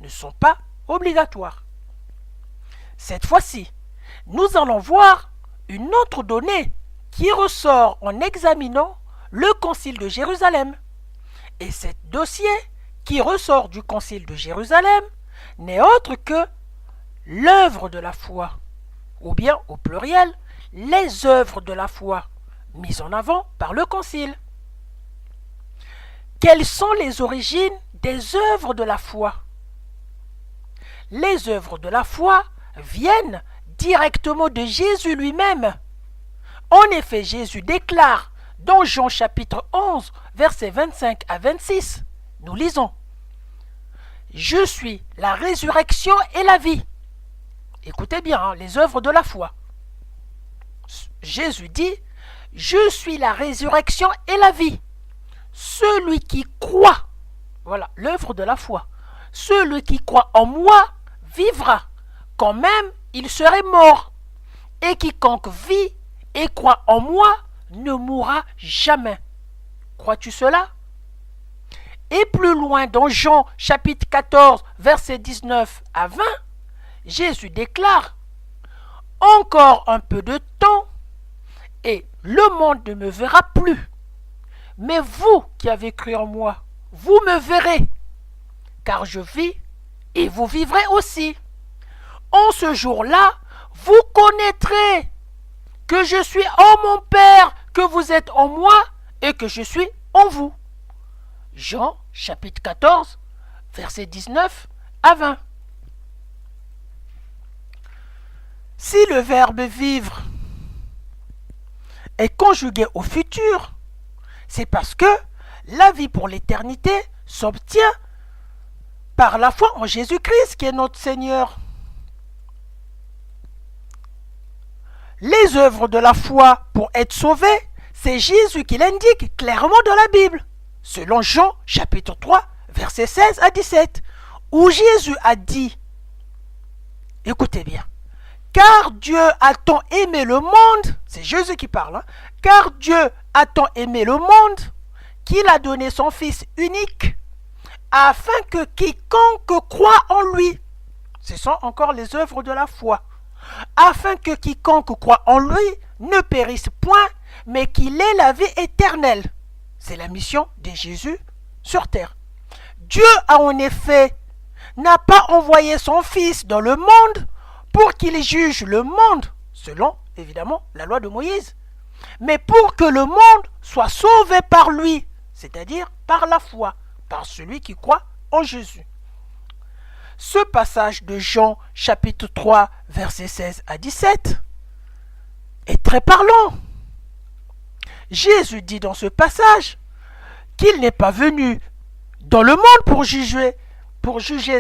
ne sont pas obligatoires. Cette fois-ci, nous allons voir une autre donnée qui ressort en examinant le Concile de Jérusalem. Et ce dossier qui ressort du Concile de Jérusalem n'est autre que l'œuvre de la foi, ou bien au pluriel, les œuvres de la foi, mises en avant par le Concile. Quelles sont les origines des œuvres de la foi? Les œuvres de la foi viennent directement de Jésus lui-même. En effet, Jésus déclare dans Jean chapitre 11, versets 25 à 26, nous lisons: « Je suis la résurrection et la vie. » Écoutez bien, les œuvres de la foi. Jésus dit: « Je suis la résurrection et la vie. Celui qui croit, voilà l'œuvre de la foi, celui qui croit en moi vivra, quand même il serait mort. Et quiconque vit et croit en moi ne mourra jamais. » Crois-tu cela? Et plus loin dans Jean chapitre 14, versets 19 à 20, Jésus déclare: « Encore un peu de temps, et le monde ne me verra plus. Mais vous qui avez cru en moi, vous me verrez, car je vis et vous vivrez aussi. En ce jour-là, vous connaîtrez que je suis en mon Père, que vous êtes en moi et que je suis en vous. » Jean chapitre 14, versets 19 à 20. Si le verbe vivre est conjugué au futur, c'est parce que la vie pour l'éternité s'obtient par la foi en Jésus-Christ qui est notre Seigneur. Les œuvres de la foi pour être sauvés, C'est Jésus qui l'indique clairement dans la Bible, selon Jean chapitre 3, versets 16 à 17, où Jésus a dit, écoutez bien, car Dieu a tant aimé le monde, c'est Jésus qui parle, car Dieu a tant aimé le monde qu'il a donné son Fils unique, afin que quiconque croit en lui, ce sont encore les œuvres de la foi, afin que quiconque croit en lui ne périsse point, mais qu'il ait la vie éternelle. C'est la mission de Jésus sur terre. Dieu a en effet n'a pas envoyé son Fils dans le monde pour qu'il juge le monde, selon évidemment la loi de Moïse, mais pour que le monde soit sauvé par lui, c'est-à-dire par la foi, par celui qui croit en Jésus. Ce passage de Jean chapitre 3 versets 16 à 17 est très parlant. Jésus dit dans ce passage qu'il n'est pas venu dans le monde pour juger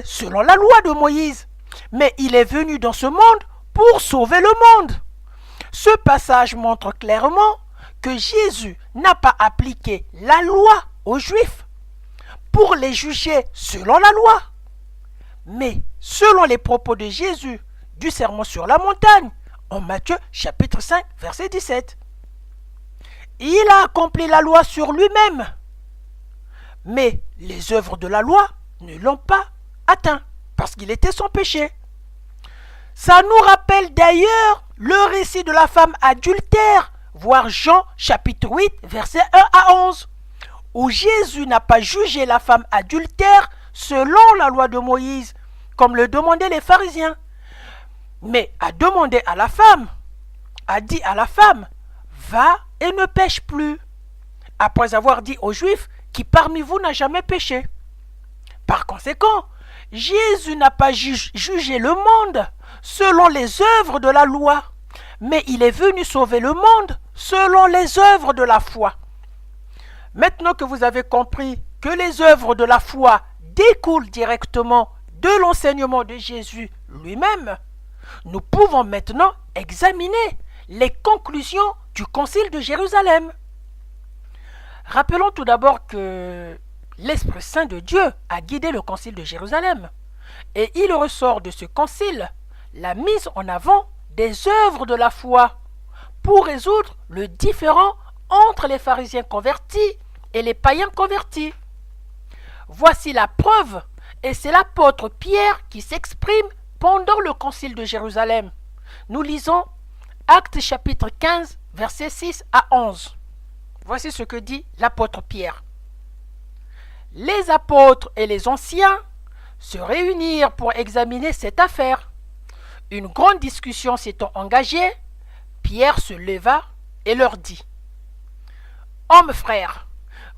selon la loi de Moïse, mais il est venu dans ce monde pour sauver le monde. Ce passage montre clairement que Jésus n'a pas appliqué la loi aux Juifs pour les juger selon la loi, mais selon les propos de Jésus du Sermon sur la montagne, en Matthieu chapitre 5, verset 17. Il a accompli la loi sur lui-même, mais les œuvres de la loi ne l'ont pas atteint, parce qu'il était sans péché. Ça nous rappelle d'ailleurs le récit de la femme adultère, voir Jean chapitre 8, verset 1 à 11, où Jésus n'a pas jugé la femme adultère selon la loi de Moïse, comme le demandaient les pharisiens, mais a demandé à la femme, a dit à la femme, va et ne pêche plus, après avoir dit aux Juifs, qui parmi vous n'a jamais péché. Par conséquent, Jésus n'a pas jugé le monde selon les œuvres de la loi, mais il est venu sauver le monde selon les œuvres de la foi. Maintenant que vous avez compris que les œuvres de la foi découlent directement de l'enseignement de Jésus lui-même, nous pouvons maintenant examiner les conclusions du Concile de Jérusalem. Rappelons tout d'abord que l'Esprit Saint de Dieu a guidé le Concile de Jérusalem, et il ressort de ce concile la mise en avant des œuvres de la foi pour résoudre le différend entre les pharisiens convertis et les païens convertis. Voici la preuve, et c'est l'apôtre Pierre qui s'exprime pendant le Concile de Jérusalem. Nous lisons Actes chapitre 15, versets 6 à 11. Voici ce que dit l'apôtre Pierre. Les apôtres et les anciens se réunirent pour examiner cette affaire. Une grande discussion s'étant engagée, Pierre se leva et leur dit : Hommes frères,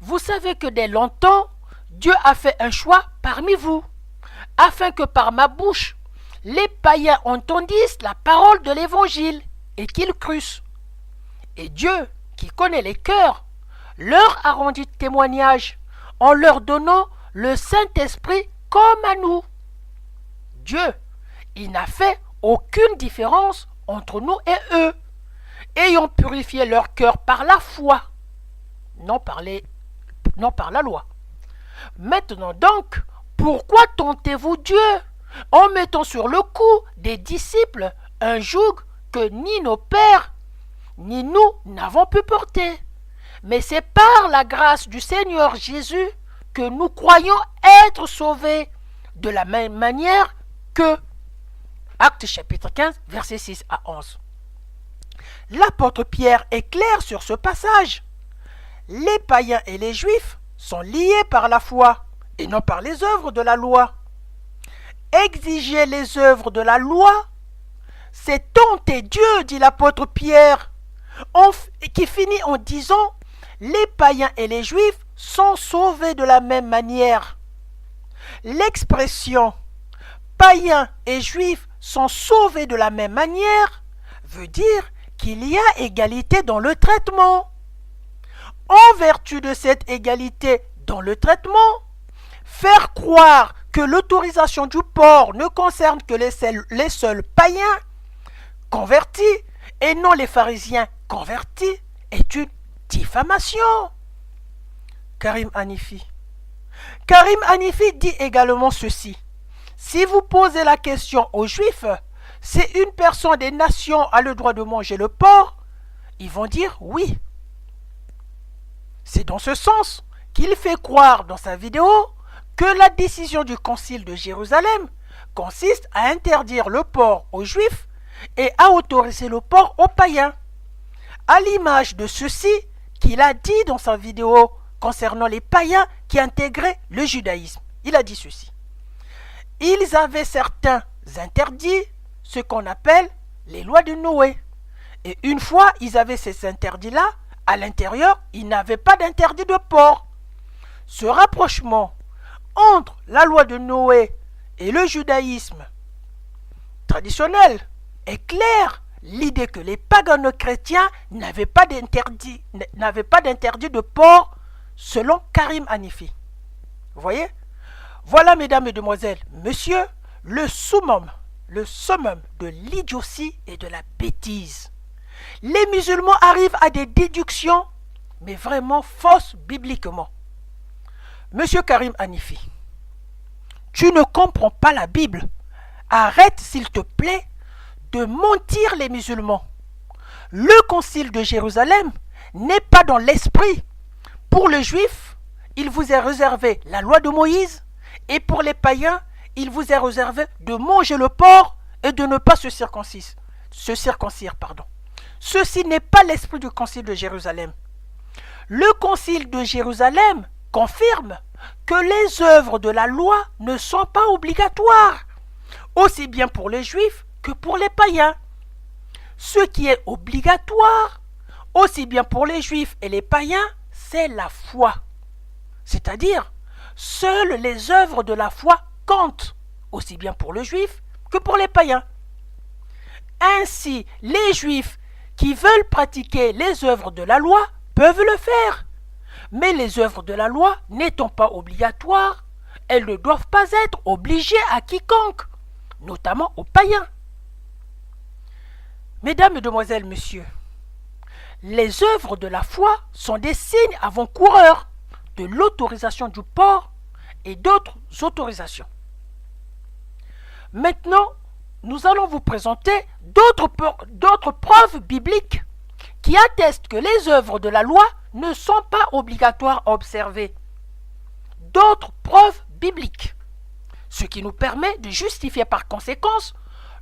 vous savez que dès longtemps, Dieu a fait un choix parmi vous, afin que par ma bouche, les païens entendissent la parole de l'Évangile et qu'ils crussent. Et Dieu, qui connaît les cœurs, leur a rendu témoignage en leur donnant le Saint-Esprit comme à nous. Dieu, il n'a fait aucune différence entre nous et eux, ayant purifié leur cœur par la foi, non par la loi. Maintenant donc, pourquoi tentez-vous Dieu en mettant sur le cou des disciples un joug que ni nos pères, ni nous n'avons pu porter? Mais c'est par la grâce du Seigneur Jésus que nous croyons être sauvés, de la même manière que Actes chapitre 15, versets 6 à 11. L'apôtre Pierre est clair sur ce passage. Les païens et les juifs sont liés par la foi et non par les œuvres de la loi. Exiger les œuvres de la loi, c'est tenter Dieu, dit l'apôtre Pierre, qui finit en disant « Les païens et les juifs sont sauvés de la même manière ». L'expression « païens et juifs sont sauvés de la même manière » veut dire qu'il y a égalité dans le traitement. En vertu de cette égalité dans le traitement, faire croire que l'autorisation du port ne concerne que les seuls païens convertis et non les pharisiens convertis est une diffamation. Karim Hanifi. Karim Hanifi dit également ceci. Si vous posez la question aux Juifs, si une personne des nations a le droit de manger le porc, ils vont dire oui. C'est dans ce sens qu'il fait croire dans sa vidéo que la décision du Concile de Jérusalem consiste à interdire le porc aux Juifs et à autoriser le porc aux païens. À l'image de ceci qu'il a dit dans sa vidéo concernant les païens qui intégraient le judaïsme. Il a dit ceci. Ils avaient certains interdits, ce qu'on appelle les lois de Noé. Et une fois ils avaient ces interdits-là, à l'intérieur, ils n'avaient pas d'interdit de porc. Ce rapprochement entre la loi de Noé et le judaïsme traditionnel est clair. L'idée que les pagans chrétiens n'avaient pas d'interdit de porc selon Karim Hanifi. Vous voyez? Voilà, mesdames, mesdemoiselles, messieurs, le summum de l'idiotie et de la bêtise. Les musulmans arrivent à des déductions, mais vraiment fausses bibliquement. Monsieur Karim Hanifi, tu ne comprends pas la Bible. Arrête, s'il te plaît, de mentir les musulmans. Le concile de Jérusalem n'est pas dans l'esprit. Pour les juifs, il vous est réservé la loi de Moïse, et pour les païens, il vous est réservé de manger le porc et de ne pas se circoncire. Ceci n'est pas l'esprit du concile de Jérusalem. Le concile de Jérusalem confirme que les œuvres de la loi ne sont pas obligatoires, aussi bien pour les juifs que pour les païens. Ce qui est obligatoire, aussi bien pour les juifs et les païens, c'est la foi. C'est-à-dire, seules les œuvres de la foi comptent, aussi bien pour le juif que pour les païens. Ainsi, les juifs qui veulent pratiquer les œuvres de la loi peuvent le faire. Mais les œuvres de la loi n'étant pas obligatoires, elles ne doivent pas être obligées à quiconque, notamment aux païens. Mesdames, Mesdemoiselles, Messieurs, les œuvres de la foi sont des signes avant-coureurs de l'autorisation du porc et d'autres autorisations. Maintenant, nous allons vous présenter d'autres preuves bibliques qui attestent que les œuvres de la loi ne sont pas obligatoires à observer. D'autres preuves bibliques, ce qui nous permet de justifier par conséquence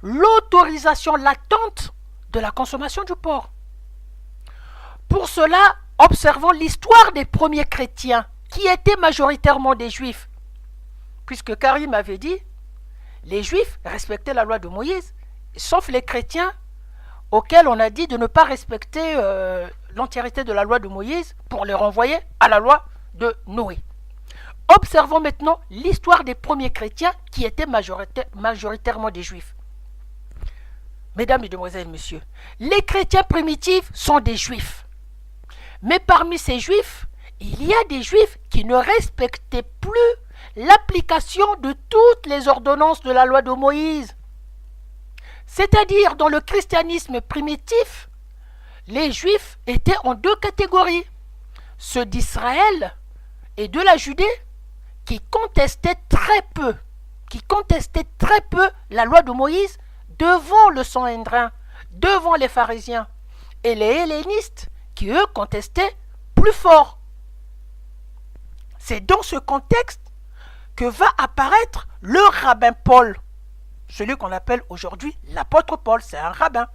l'autorisation latente de la consommation du porc. Pour cela, observons l'histoire des premiers chrétiens qui étaient majoritairement des juifs. Puisque Karim avait dit, les juifs respectaient la loi de Moïse, sauf les chrétiens auxquels on a dit de ne pas respecter l'entièreté de la loi de Moïse pour les renvoyer à la loi de Noé. Observons maintenant l'histoire des premiers chrétiens qui étaient majoritairement des juifs. Mesdames, Mesdemoiselles, Messieurs, les chrétiens primitifs sont des juifs. Mais parmi ces juifs, il y a des juifs qui ne respectaient plus l'application de toutes les ordonnances de la loi de Moïse. C'est-à-dire, dans le christianisme primitif, les juifs étaient en deux catégories. Ceux d'Israël et de la Judée qui contestaient très peu la loi de Moïse devant le Sanhédrin, devant les pharisiens, et les hellénistes qui, eux, contestaient plus fort. C'est dans ce contexte que va apparaître le rabbin Paul, celui qu'on appelle aujourd'hui l'apôtre Paul, c'est un rabbin.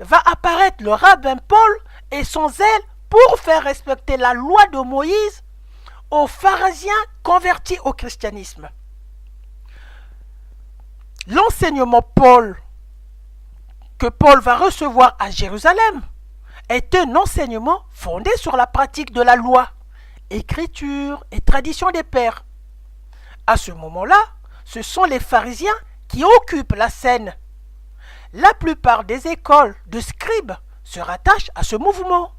Va apparaître le rabbin Paul et son zèle pour faire respecter la loi de Moïse aux pharisiens convertis au christianisme. L'enseignement que Paul va recevoir à Jérusalem est un enseignement fondé sur la pratique de la loi, écriture et tradition des pères. À ce moment-là, ce sont les pharisiens qui occupent la scène. La plupart des écoles de scribes se rattachent à ce mouvement.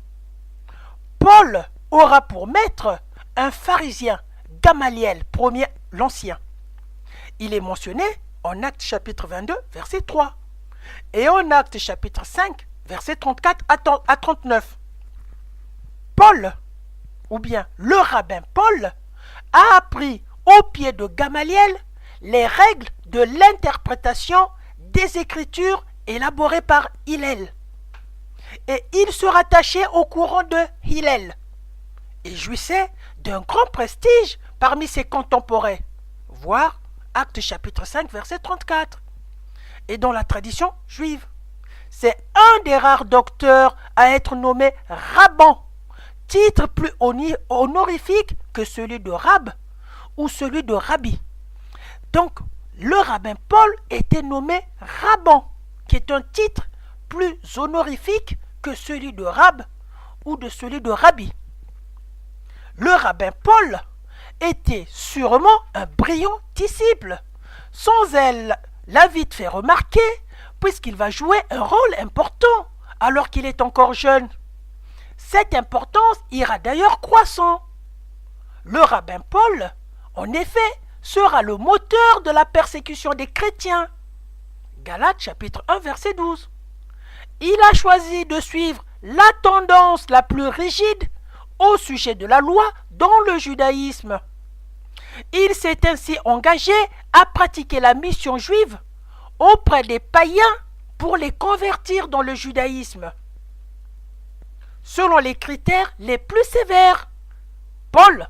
Paul aura pour maître un pharisien, Gamaliel, premier l'Ancien. Il est mentionné en Actes chapitre 22, verset 3, et en Actes chapitre 5, verset 34 à 39. Paul, ou bien le rabbin Paul, a appris au pied de Gamaliel les règles de l'interprétation des Écritures élaborées par Hillel. Et il se rattachait au courant de Hillel et jouissait d'un grand prestige parmi ses contemporains. Voir Actes chapitre 5, verset 34. Et dans la tradition juive, c'est un des rares docteurs à être nommé rabbin, titre plus honorifique que celui de rab ou celui de rabbi. Donc, le rabbin Paul était nommé rabbin, qui est un titre plus honorifique que celui de rab ou de celui de rabbi. Le rabbin Paul était sûrement un brillant disciple. Son zèle l'a vite fait remarquer, puisqu'il va jouer un rôle important alors qu'il est encore jeune. Cette importance ira d'ailleurs croissant. Le rabbin Paul, en effet, sera le moteur de la persécution des chrétiens. Galates chapitre 1 verset 12. Il a choisi de suivre la tendance la plus rigide au sujet de la loi dans le judaïsme. Il s'est ainsi engagé à pratiquer la mission juive auprès des païens pour les convertir dans le judaïsme, selon les critères les plus sévères. Paul,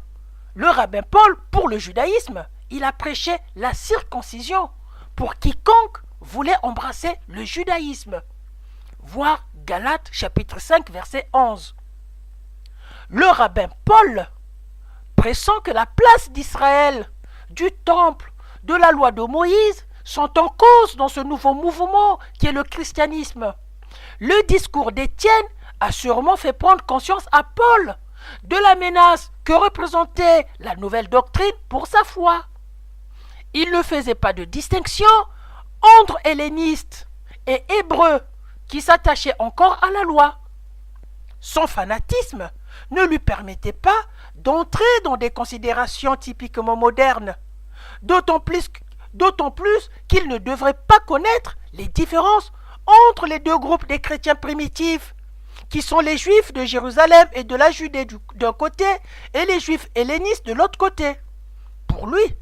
le rabbin Paul, pour le judaïsme, il a prêché la circoncision pour quiconque voulait embrasser le judaïsme. Voir Galates chapitre 5 verset 11. Le rabbin Paul pressent que la place d'Israël, du temple, de la loi de Moïse sont en cause dans ce nouveau mouvement qui est le christianisme. Le discours d'Étienne a sûrement fait prendre conscience à Paul de la menace que représentait la nouvelle doctrine pour sa foi. Il ne faisait pas de distinction entre hellénistes et hébreux qui s'attachaient encore à la loi. Son fanatisme ne lui permettait pas d'entrer dans des considérations typiquement modernes, d'autant plus qu'il ne devrait pas connaître les différences entre les deux groupes des chrétiens primitifs, qui sont les juifs de Jérusalem et de la Judée d'un côté et les juifs hellénistes de l'autre côté. Pour lui,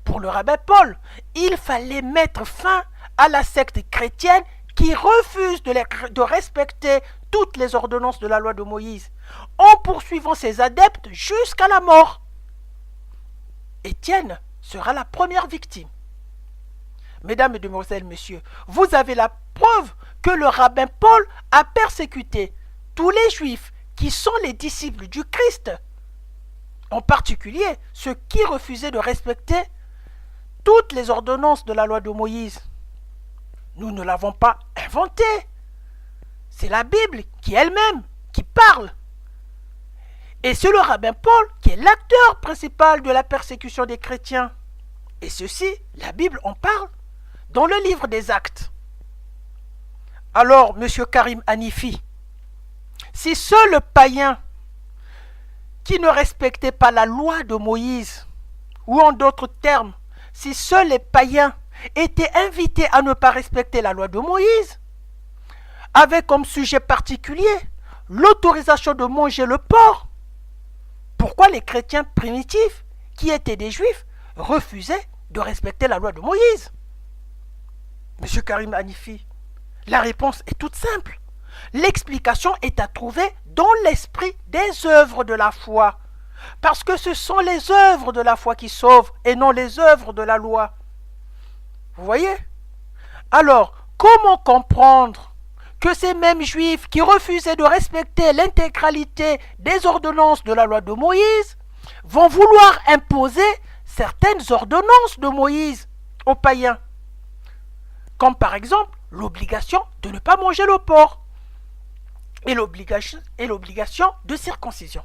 pour le rabbin Paul, il fallait mettre fin à la secte chrétienne qui refuse de respecter toutes les ordonnances de la loi de Moïse, en poursuivant ses adeptes jusqu'à la mort. Étienne sera la première victime. Mesdames, Mesdemoiselles, Messieurs, vous avez la preuve que le rabbin Paul a persécuté tous les juifs qui sont les disciples du Christ, en particulier ceux qui refusaient de respecter toutes les ordonnances de la loi de Moïse. Nous ne l'avons pas inventé. C'est la Bible qui elle-même qui parle. Et c'est le rabbin Paul qui est l'acteur principal de la persécution des chrétiens. Et ceci, la Bible en parle dans le livre des Actes. Alors, monsieur Karim Hanifi, si seul païen qui ne respectait pas la loi de Moïse, ou en d'autres termes, si seuls les païens étaient invités à ne pas respecter la loi de Moïse, avec comme sujet particulier l'autorisation de manger le porc, pourquoi les chrétiens primitifs, qui étaient des juifs, refusaient de respecter la loi de Moïse? Monsieur Karim Hanifi, la réponse est toute simple. L'explication est à trouver dans l'esprit des œuvres de la foi. Parce que ce sont les œuvres de la foi qui sauvent et non les œuvres de la loi. Vous voyez? Alors, comment comprendre que ces mêmes juifs qui refusaient de respecter l'intégralité des ordonnances de la loi de Moïse vont vouloir imposer certaines ordonnances de Moïse aux païens? Comme par exemple l'obligation de ne pas manger le porc et l'obligation de circoncision.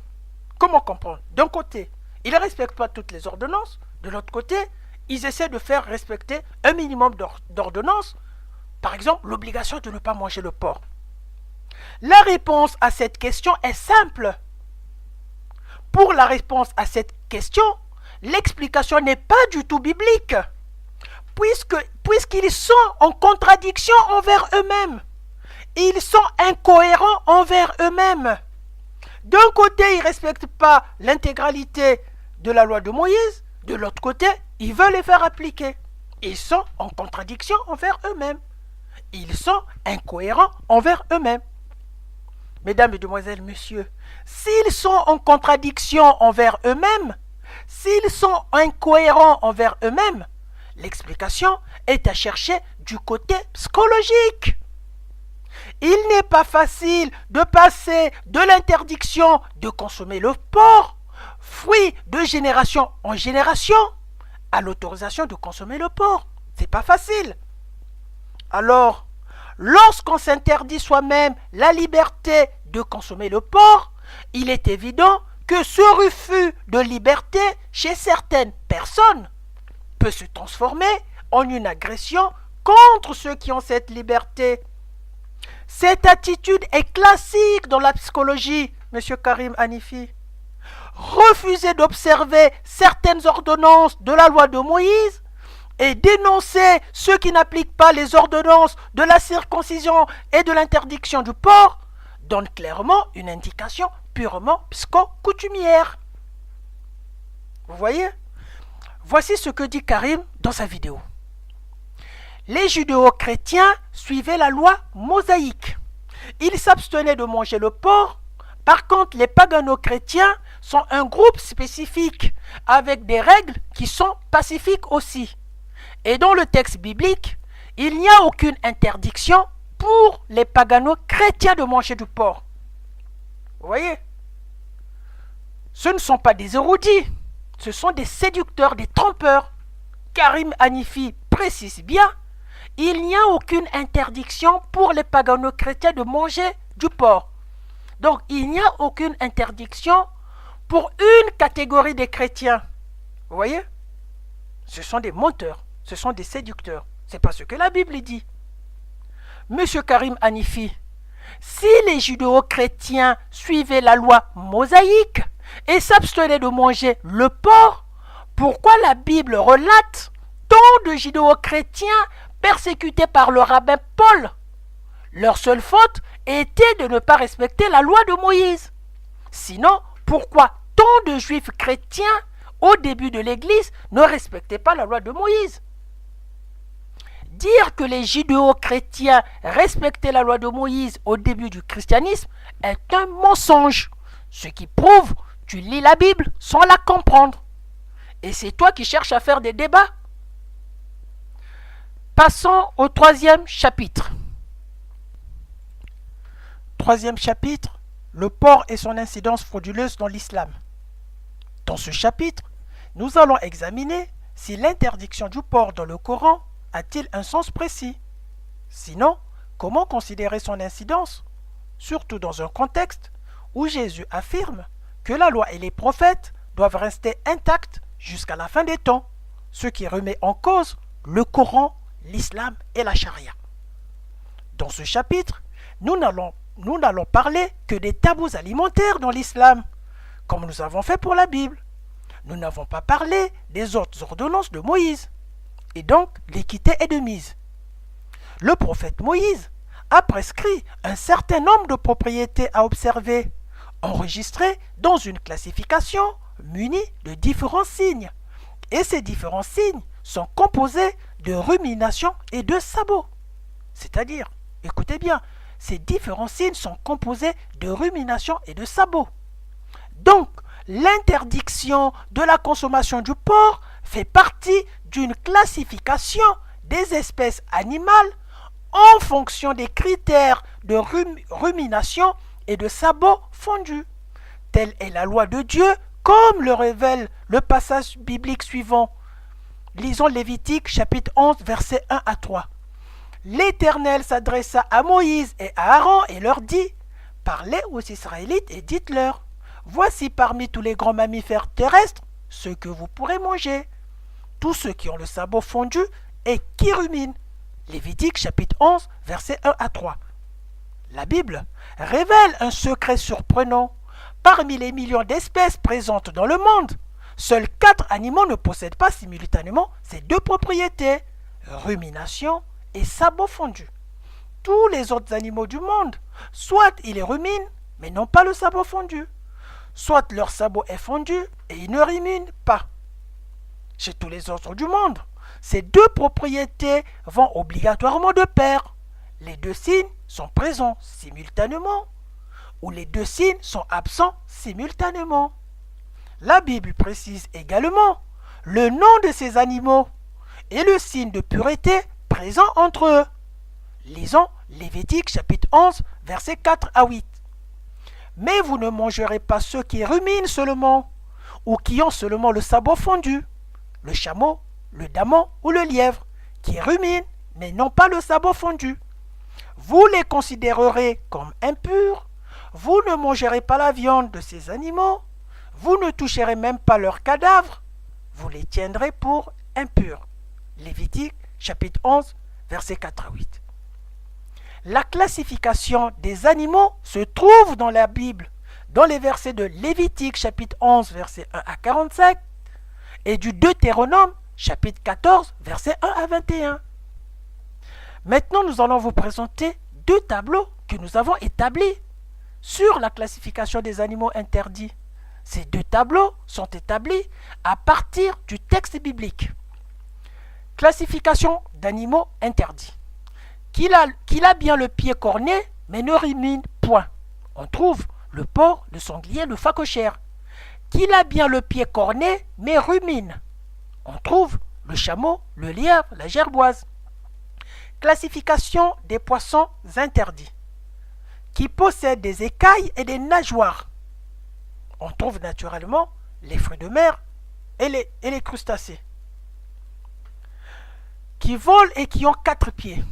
Comment comprendre? D'un côté, ils ne respectent pas toutes les ordonnances, de l'autre côté, ils essaient de faire respecter un minimum d'ordonnances, par exemple l'obligation de ne pas manger le porc. La réponse à cette question est simple. Pour la réponse à cette question, l'explication n'est pas du tout biblique, puisqu'ils sont en contradiction envers eux-mêmes. Ils sont incohérents envers eux-mêmes. D'un côté, ils ne respectent pas l'intégralité de la loi de Moïse, de l'autre côté, ils veulent les faire appliquer. Ils sont en contradiction envers eux-mêmes. Ils sont incohérents envers eux-mêmes. Mesdames, Mesdemoiselles, Messieurs, s'ils sont en contradiction envers eux-mêmes, s'ils sont incohérents envers eux-mêmes, l'explication est à chercher du côté psychologique. Il n'est pas facile de passer de l'interdiction de consommer le porc, fruit de génération en génération, à l'autorisation de consommer le porc. C'est pas facile. Alors, lorsqu'on s'interdit soi-même la liberté de consommer le porc, il est évident que ce refus de liberté chez certaines personnes peut se transformer en une agression contre ceux qui ont cette liberté. Cette attitude est classique dans la psychologie, M. Karim Hanifi. Refuser d'observer certaines ordonnances de la loi de Moïse et dénoncer ceux qui n'appliquent pas les ordonnances de la circoncision et de l'interdiction du porc donne clairement une indication purement psycho-coutumière. Vous voyez? Voici ce que dit Karim dans sa vidéo. Les judéo-chrétiens suivaient la loi mosaïque. Ils s'abstenaient de manger le porc. Par contre, les pagano-chrétiens sont un groupe spécifique avec des règles qui sont pacifiques aussi. Et dans le texte biblique, il n'y a aucune interdiction pour les pagano-chrétiens de manger du porc. Vous voyez? Ce ne sont pas des érudits, ce sont des séducteurs, des trompeurs. Karim Hanifi précise bien, il n'y a aucune interdiction pour les pagano-chrétiens de manger du porc. Donc, il n'y a aucune interdiction pour une catégorie des chrétiens. Vous voyez? Ce sont des menteurs, ce sont des séducteurs. Ce n'est pas ce que la Bible dit. Monsieur Karim Hanifi, si les judéo-chrétiens suivaient la loi mosaïque et s'abstenaient de manger le porc, pourquoi la Bible relate tant de judéo-chrétiens persécutés par le rabbin Paul? Leur seule faute était de ne pas respecter la loi de Moïse. Sinon, pourquoi tant de juifs chrétiens au début de l'Église ne respectaient pas la loi de Moïse? Dire que les judéo-chrétiens respectaient la loi de Moïse au début du christianisme est un mensonge. Ce qui prouve que tu lis la Bible sans la comprendre. Et c'est toi qui cherches à faire des débats. Passons au 3e chapitre. 3e chapitre, le porc et son incidence frauduleuse dans l'islam. Dans ce chapitre, nous allons examiner si l'interdiction du porc dans le Coran a-t-il un sens précis? Sinon, comment considérer son incidence? Surtout dans un contexte où Jésus affirme que la loi et les prophètes doivent rester intacts jusqu'à la fin des temps, ce qui remet en cause le Coran, l'islam et la charia. Dans ce chapitre, nous n'allons parler que des tabous alimentaires dans l'islam, comme nous avons fait pour la Bible. Nous n'avons pas parlé des autres ordonnances de Moïse. Et donc, l'équité est de mise. Le prophète Moïse a prescrit un certain nombre de propriétés à observer, enregistrées dans une classification munie de différents signes. Et ces différents signes sont composés de ruminations et de sabots. C'est-à-dire, écoutez bien, ces différents signes sont composés de ruminations et de sabots. Donc, l'interdiction de la consommation du porc fait partie d'une classification des espèces animales en fonction des critères de rumination et de sabots fondus. Telle est la loi de Dieu, comme le révèle le passage biblique suivant. Lisons Lévitique chapitre 11, versets 1 à 3. L'Éternel s'adressa à Moïse et à Aaron et leur dit, « Parlez aux Israélites et dites-leur, voici parmi tous les grands mammifères terrestres ceux que vous pourrez manger. Tous ceux qui ont le sabot fondu et qui ruminent. » Lévitique chapitre 11, versets 1 à 3. La Bible révèle un secret surprenant. Parmi les millions d'espèces présentes dans le monde, seuls 4 animaux ne possèdent pas simultanément ces deux propriétés, rumination et sabot fondu. Tous les autres animaux du monde, soit ils ruminent, mais n'ont pas le sabot fondu. Soit leur sabot est fondu et ils ne ruminent pas. Chez tous les autres du monde, ces deux propriétés vont obligatoirement de pair. Les deux signes sont présents simultanément ou les deux signes sont absents simultanément. La Bible précise également le nom de ces animaux et le signe de pureté présent entre eux. Lisons Lévitique chapitre 11, versets 4 à 8. Mais vous ne mangerez pas ceux qui ruminent seulement, ou qui ont seulement le sabot fondu, le chameau, le daman ou le lièvre, qui ruminent, mais n'ont pas le sabot fondu. Vous les considérerez comme impurs, vous ne mangerez pas la viande de ces animaux, vous ne toucherez même pas leurs cadavres, vous les tiendrez pour impurs. Lévitique chapitre 11, versets 4 à 8. La classification des animaux se trouve dans la Bible, dans les versets de Lévitique chapitre 11, versets 1 à 45, et du Deutéronome chapitre 14, versets 1 à 21. Maintenant, nous allons vous présenter deux tableaux que nous avons établis sur la classification des animaux interdits. Ces deux tableaux sont établis à partir du texte biblique. Classification d'animaux interdits. Qu'il a bien le pied corné, mais ne rumine point. On trouve le porc, le sanglier, le phacochère. Qu'il a bien le pied corné, mais rumine. On trouve le chameau, le lièvre, la gerboise. Classification des poissons interdits. Qui possèdent des écailles et des nageoires. On trouve naturellement les fruits de mer et les crustacés. Qui volent et qui ont 4 pieds.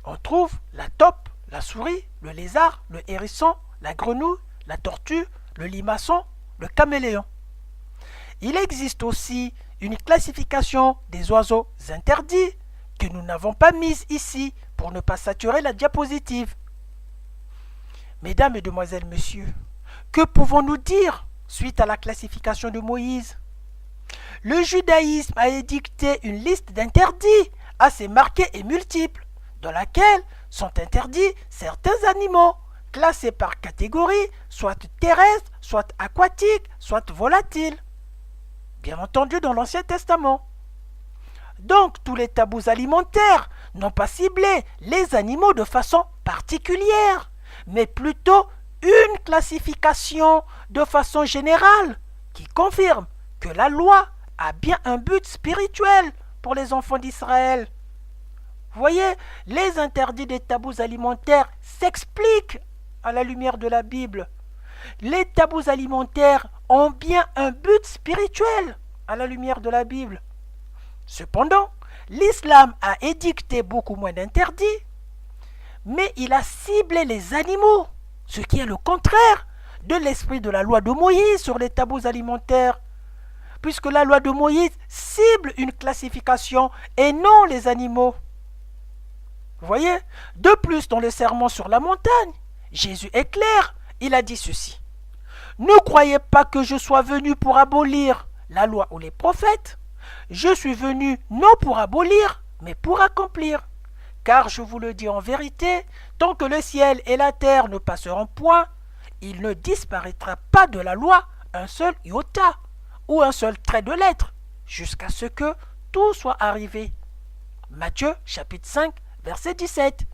On trouve la taupe, la souris, le lézard, le hérisson, la grenouille, la tortue, le limaçon, le caméléon. Il existe aussi une classification des oiseaux interdits que nous n'avons pas mise ici pour ne pas saturer la diapositive. Mesdames, Mesdemoiselles, Messieurs, que pouvons-nous dire suite à la classification de Moïse? Le judaïsme a édicté une liste d'interdits assez marquée et multiple, dans laquelle sont interdits certains animaux, classés par catégorie, soit terrestres, soit aquatiques, soit volatiles. Bien entendu dans l'Ancien Testament. Donc tous les tabous alimentaires n'ont pas ciblé les animaux de façon particulière, mais plutôt une classification de façon générale qui confirme que la loi a bien un but spirituel pour les enfants d'Israël. Vous voyez, les interdits des tabous alimentaires s'expliquent à la lumière de la Bible. Les tabous alimentaires ont bien un but spirituel à la lumière de la Bible. Cependant, l'islam a édicté beaucoup moins d'interdits, mais il a ciblé les animaux, ce qui est le contraire de l'esprit de la loi de Moïse sur les tabous alimentaires, puisque la loi de Moïse cible une classification et non les animaux. Vous voyez, de plus dans le sermon sur la montagne, Jésus est clair, il a dit ceci. Ne croyez pas que je sois venu pour abolir la loi ou les prophètes. Je suis venu non pour abolir, mais pour accomplir. Car je vous le dis en vérité, tant que le ciel et la terre ne passeront point, il ne disparaîtra pas de la loi un seul iota ou un seul trait de lettre, jusqu'à ce que tout soit arrivé. Matthieu chapitre 5, verset 17.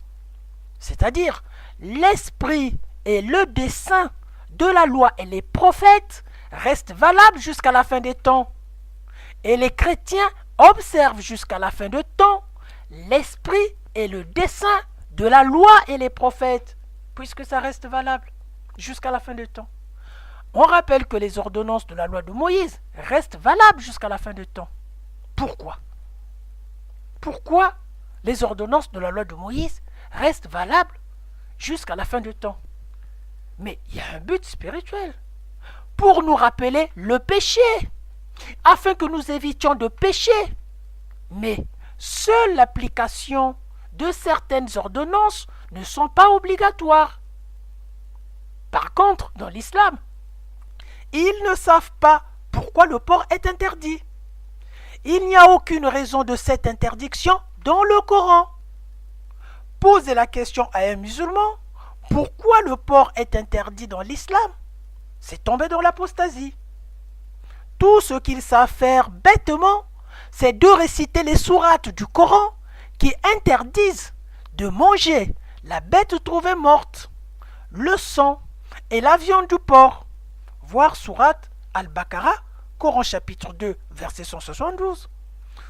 C'est-à-dire, l'esprit et le dessein de la loi et les prophètes restent valables jusqu'à la fin des temps. Et les chrétiens observent jusqu'à la fin des temps l'esprit et le dessein de la loi et les prophètes, puisque ça reste valable jusqu'à la fin des temps. On rappelle que les ordonnances de la loi de Moïse restent valables jusqu'à la fin des temps. Pourquoi? Pourquoi les ordonnances de la loi de Moïse restent valables jusqu'à la fin du temps? Mais il y a un but spirituel, pour nous rappeler le péché, afin que nous évitions de pécher. Mais seule l'application de certaines ordonnances ne sont pas obligatoires. Par contre, dans l'islam, ils ne savent pas pourquoi le porc est interdit. Il n'y a aucune raison de cette interdiction dans le Coran. Posez la question à un musulman, Pourquoi le porc est interdit dans l'islam? C'est tomber dans l'apostasie. Tout ce qu'ils savent faire bêtement, c'est de réciter les sourates du Coran qui interdisent de manger la bête trouvée morte, le sang et la viande du porc. Voir sourate Al-Baqarah, Coran chapitre 2, verset 172.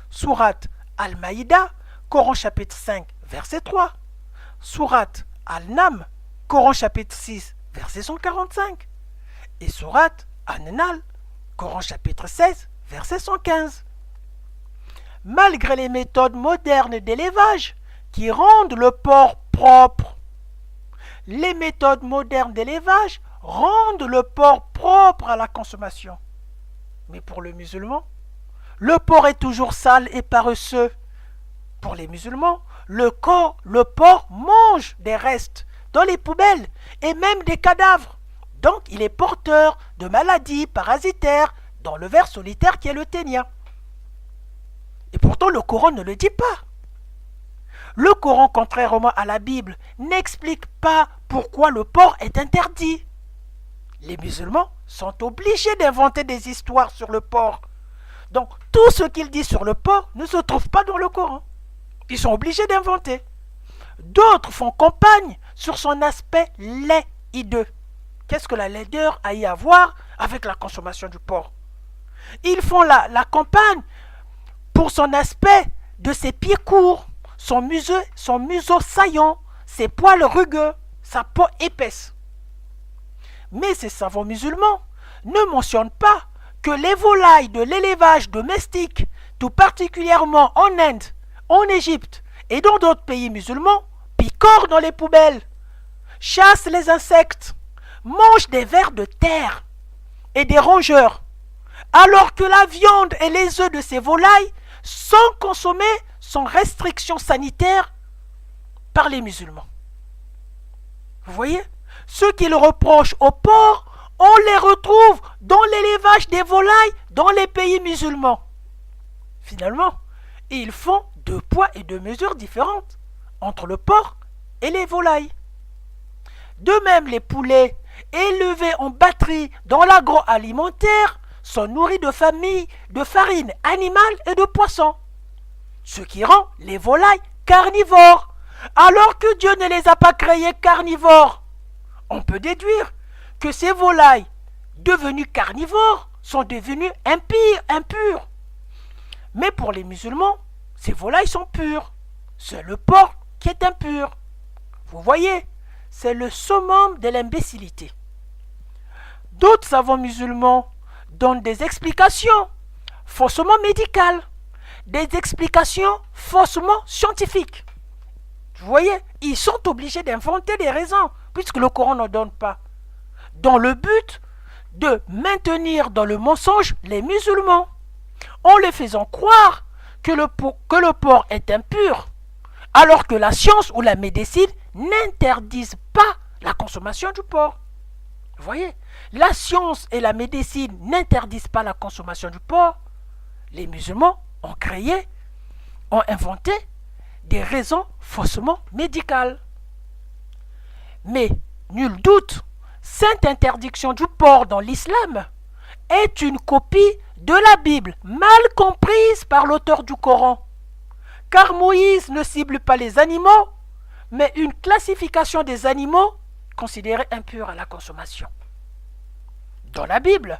Sourate Al-Maïda, Coran chapitre 5, verset 3. Sourate Al-Nam, Coran chapitre 6, verset 145. Et sourate An-Nal, Coran chapitre 16, verset 115. Malgré les méthodes modernes d'élevage qui rendent le porc propre, les méthodes modernes d'élevage rendent le porc propre à la consommation. Mais pour le musulman, le porc est toujours sale et paresseux. Pour les musulmans, le porc mange des restes dans les poubelles et même des cadavres. Donc il est porteur de maladies parasitaires dans le ver solitaire qui est le ténia. Et pourtant le Coran ne le dit pas. Le Coran, contrairement à la Bible, n'explique pas pourquoi le porc est interdit. Les musulmans sont obligés d'inventer des histoires sur le porc. Donc tout ce qu'ils disent sur le porc ne se trouve pas dans le Coran. Ils sont obligés d'inventer. D'autres font campagne sur son aspect laid hideux. Qu'est-ce que la laideur a à voir avec la consommation du porc? Ils font la campagne pour son aspect de ses pieds courts, son museau saillant, ses poils rugueux, sa peau épaisse. Mais ces savants musulmans ne mentionnent pas que les volailles de l'élevage domestique, tout particulièrement en Inde, en Égypte et dans d'autres pays musulmans, picorent dans les poubelles, chassent les insectes, mangent des vers de terre et des rongeurs, alors que la viande et les œufs de ces volailles sont consommés sans restriction sanitaire par les musulmans. Vous voyez, ce qu'ils reprochent aux porcs, on les retrouve dans l'élevage des volailles dans les pays musulmans. Finalement, ils font deux poids et deux mesures différentes entre le porc et les volailles. De même, les poulets élevés en batterie dans l'agroalimentaire sont nourris de farine animale et de poissons, ce qui rend les volailles carnivores, alors que Dieu ne les a pas créés carnivores. On peut déduire que ces volailles devenues carnivores sont devenues impures. Mais pour les musulmans, ces volailles sont pures. C'est le porc qui est impur. Vous voyez, c'est le summum de l'imbécilité. D'autres savants musulmans donnent des explications faussement médicales, des explications faussement scientifiques. Vous voyez, ils sont obligés d'inventer des raisons, puisque le Coran n'en donne pas, dans le but de maintenir dans le mensonge les musulmans, en les faisant croire que le porc est impur, alors que la science ou la médecine n'interdisent pas la consommation du porc. Vous voyez, la science et la médecine n'interdisent pas la consommation du porc. Les musulmans ont inventé des raisons faussement médicales. Mais, nul doute, cette interdiction du porc dans l'islam est une copie de la Bible, mal comprise par l'auteur du Coran. Car Moïse ne cible pas les animaux, mais une classification des animaux considérés impurs à la consommation. Dans la Bible,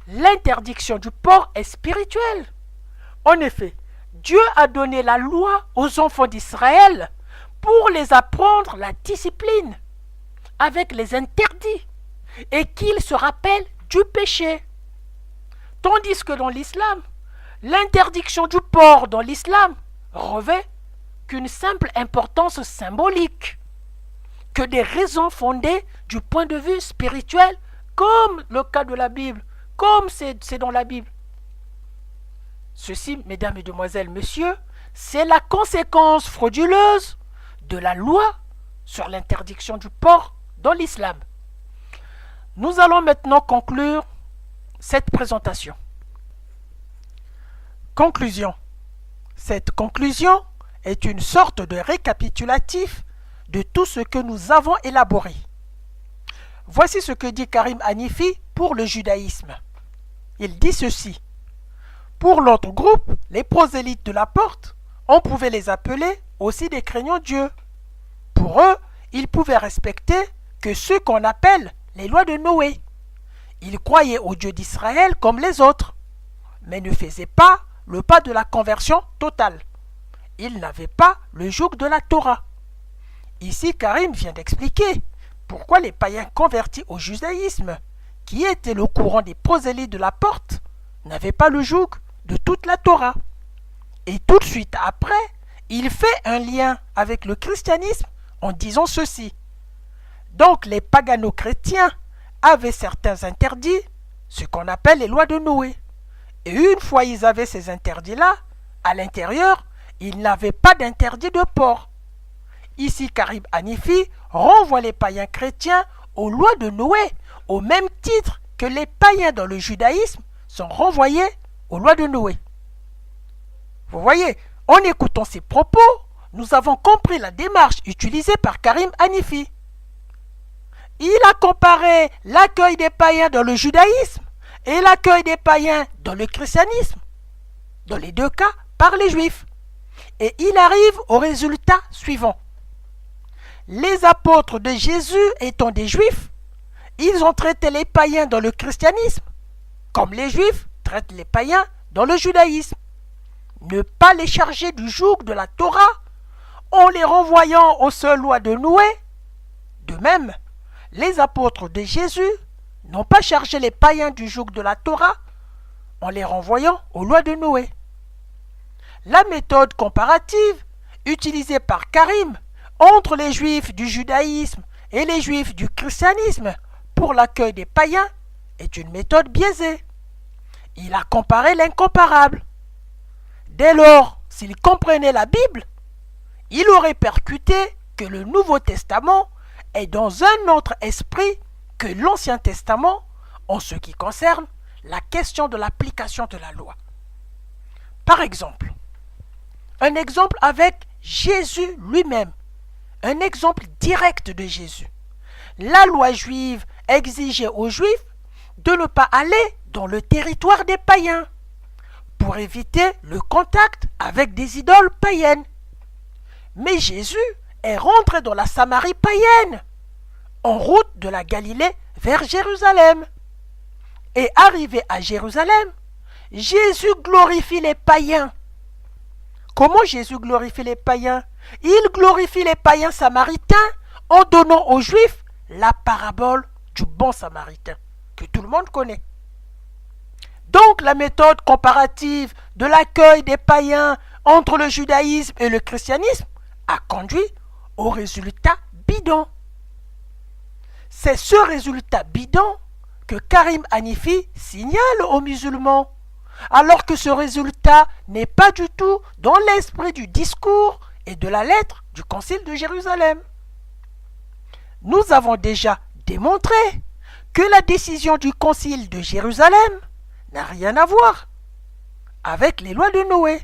l'interdiction du porc est spirituelle. En effet, Dieu a donné la loi aux enfants d'Israël pour les apprendre la discipline avec les interdits et qu'ils se rappellent du péché. Tandis que dans l'islam, l'interdiction du porc dans l'islam revêt qu'une simple importance symbolique, que des raisons fondées du point de vue spirituel, comme le cas de la Bible, comme c'est dans la Bible. Ceci, mesdames, mesdemoiselles, messieurs, c'est la conséquence frauduleuse de la loi sur l'interdiction du porc dans l'islam. Nous allons maintenant conclure cette présentation. Conclusion. Cette conclusion est une sorte de récapitulatif de tout ce que nous avons élaboré. Voici ce que dit Karim Hanifi pour le judaïsme. Il dit ceci. Pour l'autre groupe, les prosélytes de la porte, on pouvait les appeler aussi des craignants Dieu. Pour eux, ils pouvaient respecter que ceux qu'on appelle les lois de Noé. Ils croyaient au Dieu d'Israël comme les autres, mais ne faisaient pas le pas de la conversion totale. Ils n'avaient pas le joug de la Torah. Ici, Karim vient d'expliquer pourquoi les païens convertis au judaïsme, qui était le courant des prosélytes de la porte, n'avaient pas le joug de toute la Torah. Et tout de suite après, il fait un lien avec le christianisme en disant ceci. Donc les pagano-chrétiens avaient certains interdits, ce qu'on appelle les lois de Noé. Et une fois ils avaient ces interdits-là, à l'intérieur, ils n'avaient pas d'interdit de porc. Ici, Karim Hanifi renvoie les païens chrétiens aux lois de Noé, au même titre que les païens dans le judaïsme sont renvoyés aux lois de Noé. Vous voyez, en écoutant ces propos, nous avons compris la démarche utilisée par Karim Hanifi. Il a comparé l'accueil des païens dans le judaïsme et l'accueil des païens dans le christianisme, dans les deux cas par les juifs. Et il arrive au résultat suivant. Les apôtres de Jésus étant des juifs, ils ont traité les païens dans le christianisme, comme les juifs traitent les païens dans le judaïsme. Ne pas les charger du joug de la Torah en les renvoyant aux seules lois de Noé. De même, les apôtres de Jésus n'ont pas chargé les païens du joug de la Torah en les renvoyant aux lois de Noé. La méthode comparative utilisée par Karim entre les juifs du judaïsme et les juifs du christianisme pour l'accueil des païens est une méthode biaisée. Il a comparé l'incomparable. Dès lors, s'il comprenait la Bible, il aurait percuté que le Nouveau Testament est dans un autre esprit que l'Ancien Testament en ce qui concerne la question de l'application de la loi. Par exemple, un exemple avec Jésus lui-même, un exemple direct de Jésus. La loi juive exigeait aux Juifs de ne pas aller dans le territoire des païens pour éviter le contact avec des idoles païennes. Mais Jésus est rentré dans la Samarie païenne, en route de la Galilée vers Jérusalem. Et arrivé à Jérusalem, Jésus glorifie les païens. Comment Jésus glorifie les païens? Il glorifie les païens samaritains en donnant aux Juifs la parabole du bon samaritain, que tout le monde connaît. Donc la méthode comparative de l'accueil des païens entre le judaïsme et le christianisme a conduit au résultat bidon. C'est ce résultat bidon que Karim Hanifi signale aux musulmans, alors que ce résultat n'est pas du tout dans l'esprit du discours et de la lettre du Concile de Jérusalem. Nous avons déjà démontré que la décision du Concile de Jérusalem n'a rien à voir avec les lois de Noé.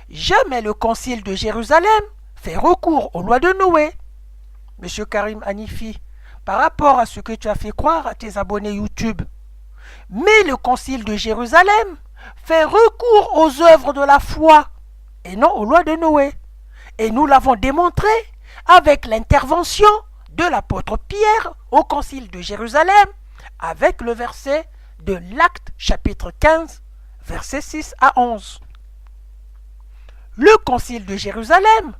Jamais le Concile de Jérusalem fait recours aux lois de Noé. Monsieur Karim Hanifi, par rapport à ce que tu as fait croire à tes abonnés YouTube, mais le Concile de Jérusalem fait recours aux œuvres de la foi et non aux lois de Noé. Et nous l'avons démontré avec l'intervention de l'apôtre Pierre au Concile de Jérusalem avec le verset de l'Acte chapitre 15, versets 6 à 11. Le Concile de Jérusalem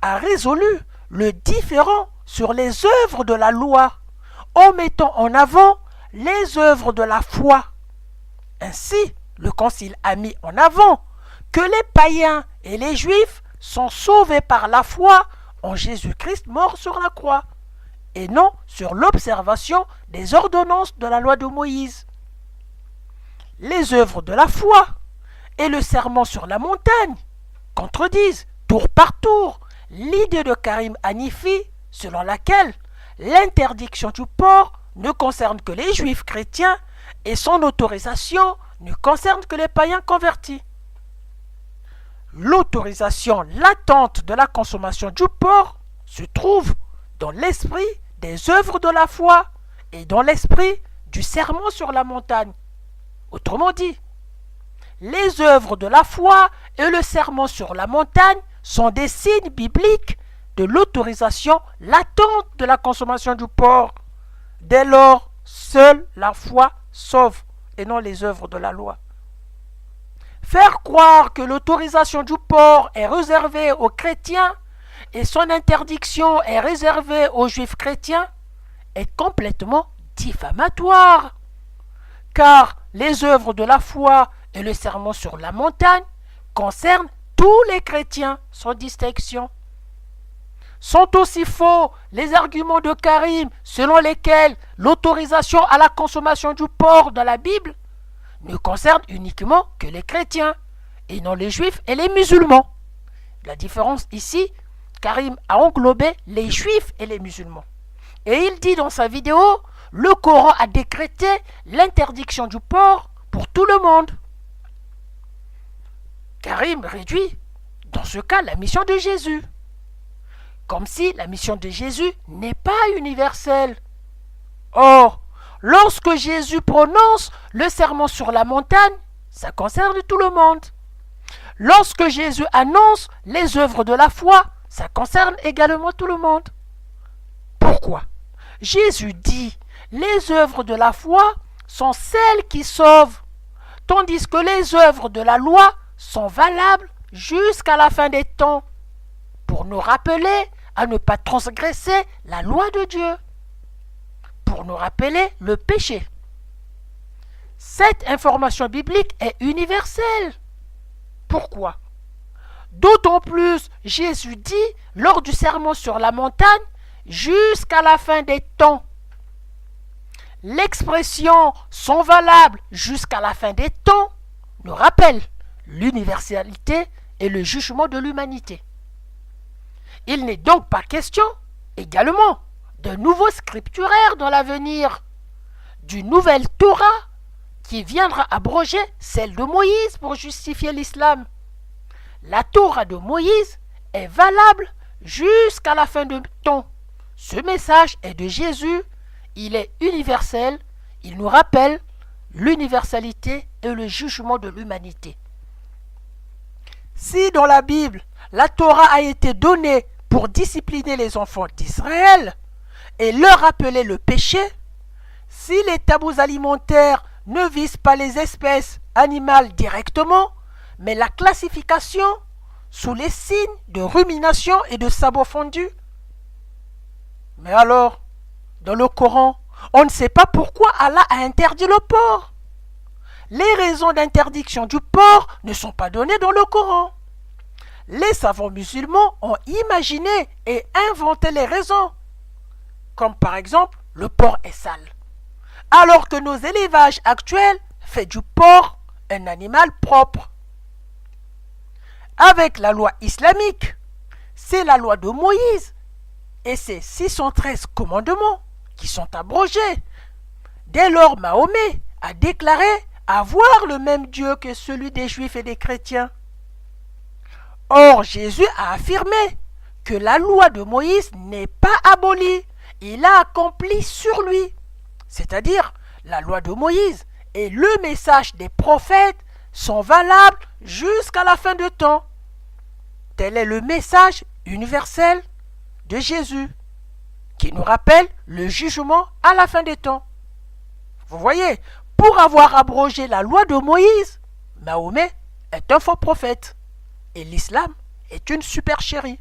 a résolu le différend sur les œuvres de la loi en mettant en avant les œuvres de la foi. Ainsi, le Concile a mis en avant que les païens et les juifs sont sauvés par la foi en Jésus-Christ mort sur la croix et non sur l'observation des ordonnances de la loi de Moïse. Les œuvres de la foi et le serment sur la montagne contredisent tour par tour l'idée de Karim Hanifi selon laquelle l'interdiction du porc ne concerne que les juifs chrétiens et son autorisation ne concerne que les païens convertis. L'autorisation latente de la consommation du porc se trouve dans l'esprit des œuvres de la foi et dans l'esprit du sermon sur la montagne. Autrement dit, les œuvres de la foi et le sermon sur la montagne sont des signes bibliques de l'autorisation latente de la consommation du porc. Dès lors, seule la foi sauve et non les œuvres de la loi. Faire croire que l'autorisation du porc est réservée aux chrétiens et son interdiction est réservée aux juifs chrétiens est complètement diffamatoire. Car les œuvres de la foi et le sermon sur la montagne concernent tous les chrétiens sans distinction. Sont aussi faux les arguments de Karim selon lesquels l'autorisation à la consommation du porc dans la Bible ne concerne uniquement que les chrétiens et non les juifs et les musulmans. La différence ici, Karim a englobé les juifs et les musulmans. Et il dit dans sa vidéo, le Coran a décrété l'interdiction du porc pour tout le monde. Karim réduit dans ce cas la mission de Jésus. Comme si la mission de Jésus n'est pas universelle. Or, lorsque Jésus prononce le sermon sur la montagne, ça concerne tout le monde. Lorsque Jésus annonce les œuvres de la foi, ça concerne également tout le monde. Pourquoi? Jésus dit, les œuvres de la foi sont celles qui sauvent, tandis que les œuvres de la loi sont valables jusqu'à la fin des temps, pour nous rappeler à ne pas transgresser la loi de Dieu, pour nous rappeler le péché. Cette information biblique est universelle. Pourquoi? D'autant plus, Jésus dit lors du sermon sur la montagne, jusqu'à la fin des temps. L'expression sont valables jusqu'à la fin des temps nous rappelle l'universalité et le jugement de l'humanité. Il n'est donc pas question, également, d'un nouveau scripturaire dans l'avenir, d'une nouvelle Torah qui viendra abroger celle de Moïse pour justifier l'islam. La Torah de Moïse est valable jusqu'à la fin du temps. Ce message est de Jésus, il est universel, il nous rappelle l'universalité et le jugement de l'humanité. Si dans la Bible, la Torah a été donnée pour discipliner les enfants d'Israël et leur rappeler le péché, si les tabous alimentaires ne visent pas les espèces animales directement, mais la classification sous les signes de rumination et de sabots fondus. Mais alors, dans le Coran, on ne sait pas pourquoi Allah a interdit le porc. Les raisons d'interdiction du porc ne sont pas données dans le Coran. Les savants musulmans ont imaginé et inventé les raisons, comme par exemple le porc est sale, alors que nos élevages actuels font du porc un animal propre. Avec la loi islamique, c'est la loi de Moïse et ses 613 commandements qui sont abrogés. Dès lors, Mahomet a déclaré avoir le même Dieu que celui des Juifs et des chrétiens. Or, Jésus a affirmé que la loi de Moïse n'est pas abolie, il l'a accomplie sur lui. C'est-à-dire, la loi de Moïse et le message des prophètes sont valables jusqu'à la fin du temps. Tel est le message universel de Jésus, qui nous rappelle le jugement à la fin des temps. Vous voyez, pour avoir abrogé la loi de Moïse, Mahomet est un faux prophète et l'islam est une supercherie.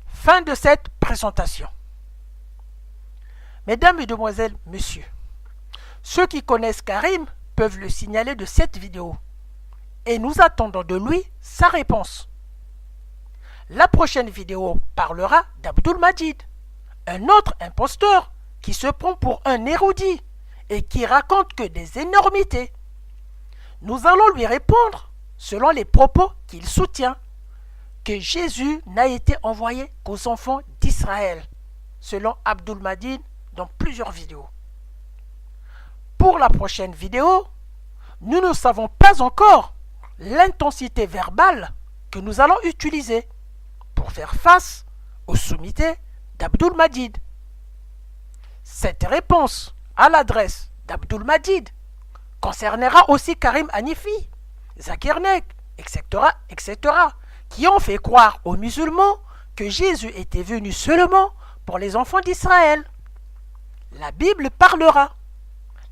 Fin de cette présentation. Mesdames, Mesdemoiselles, Messieurs, ceux qui connaissent Karim peuvent le signaler de cette vidéo et nous attendons de lui sa réponse. La prochaine vidéo parlera d'Abdul Majid, un autre imposteur qui se prend pour un érudit et qui raconte que des énormités. Nous allons lui répondre selon les propos qu'il soutient, que Jésus n'a été envoyé qu'aux enfants d'Israël, selon Abdul Majid dans plusieurs vidéos. Pour la prochaine vidéo, nous ne savons pas encore l'intensité verbale que nous allons utiliser pour faire face au sommité d'Abdul Majid. Cette réponse à l'adresse d'Abdul Majid concernera aussi Karim Hanifi, Zakir Naik, etc., qui ont fait croire aux musulmans que Jésus était venu seulement pour les enfants d'Israël. La Bible parlera.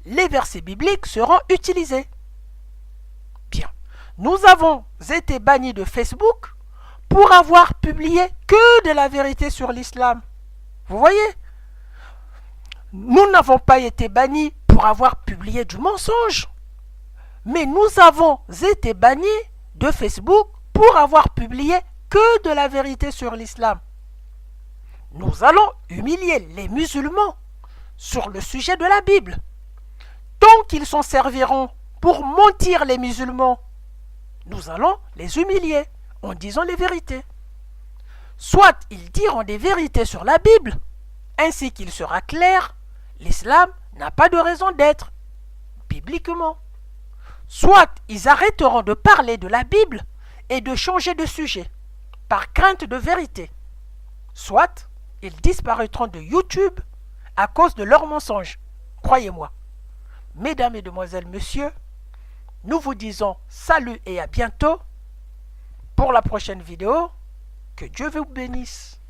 Les versets bibliques seront utilisés. Bien, nous avons été bannis de Facebook pour avoir publié que de la vérité sur l'islam. Vous voyez? Nous n'avons pas été bannis pour avoir publié du mensonge, mais nous avons été bannis de Facebook pour avoir publié que de la vérité sur l'islam. Nous allons humilier les musulmans sur le sujet de la Bible. Tant qu'ils s'en serviront pour mentir les musulmans, nous allons les humilier en disant les vérités. Soit ils diront des vérités sur la Bible, ainsi qu'il sera clair, l'islam n'a pas de raison d'être, bibliquement. Soit ils arrêteront de parler de la Bible et de changer de sujet, par crainte de vérité. Soit ils disparaîtront de YouTube à cause de leurs mensonges. Croyez-moi. Mesdames, Mesdemoiselles, Messieurs, nous vous disons salut et à bientôt pour la prochaine vidéo. Que Dieu vous bénisse.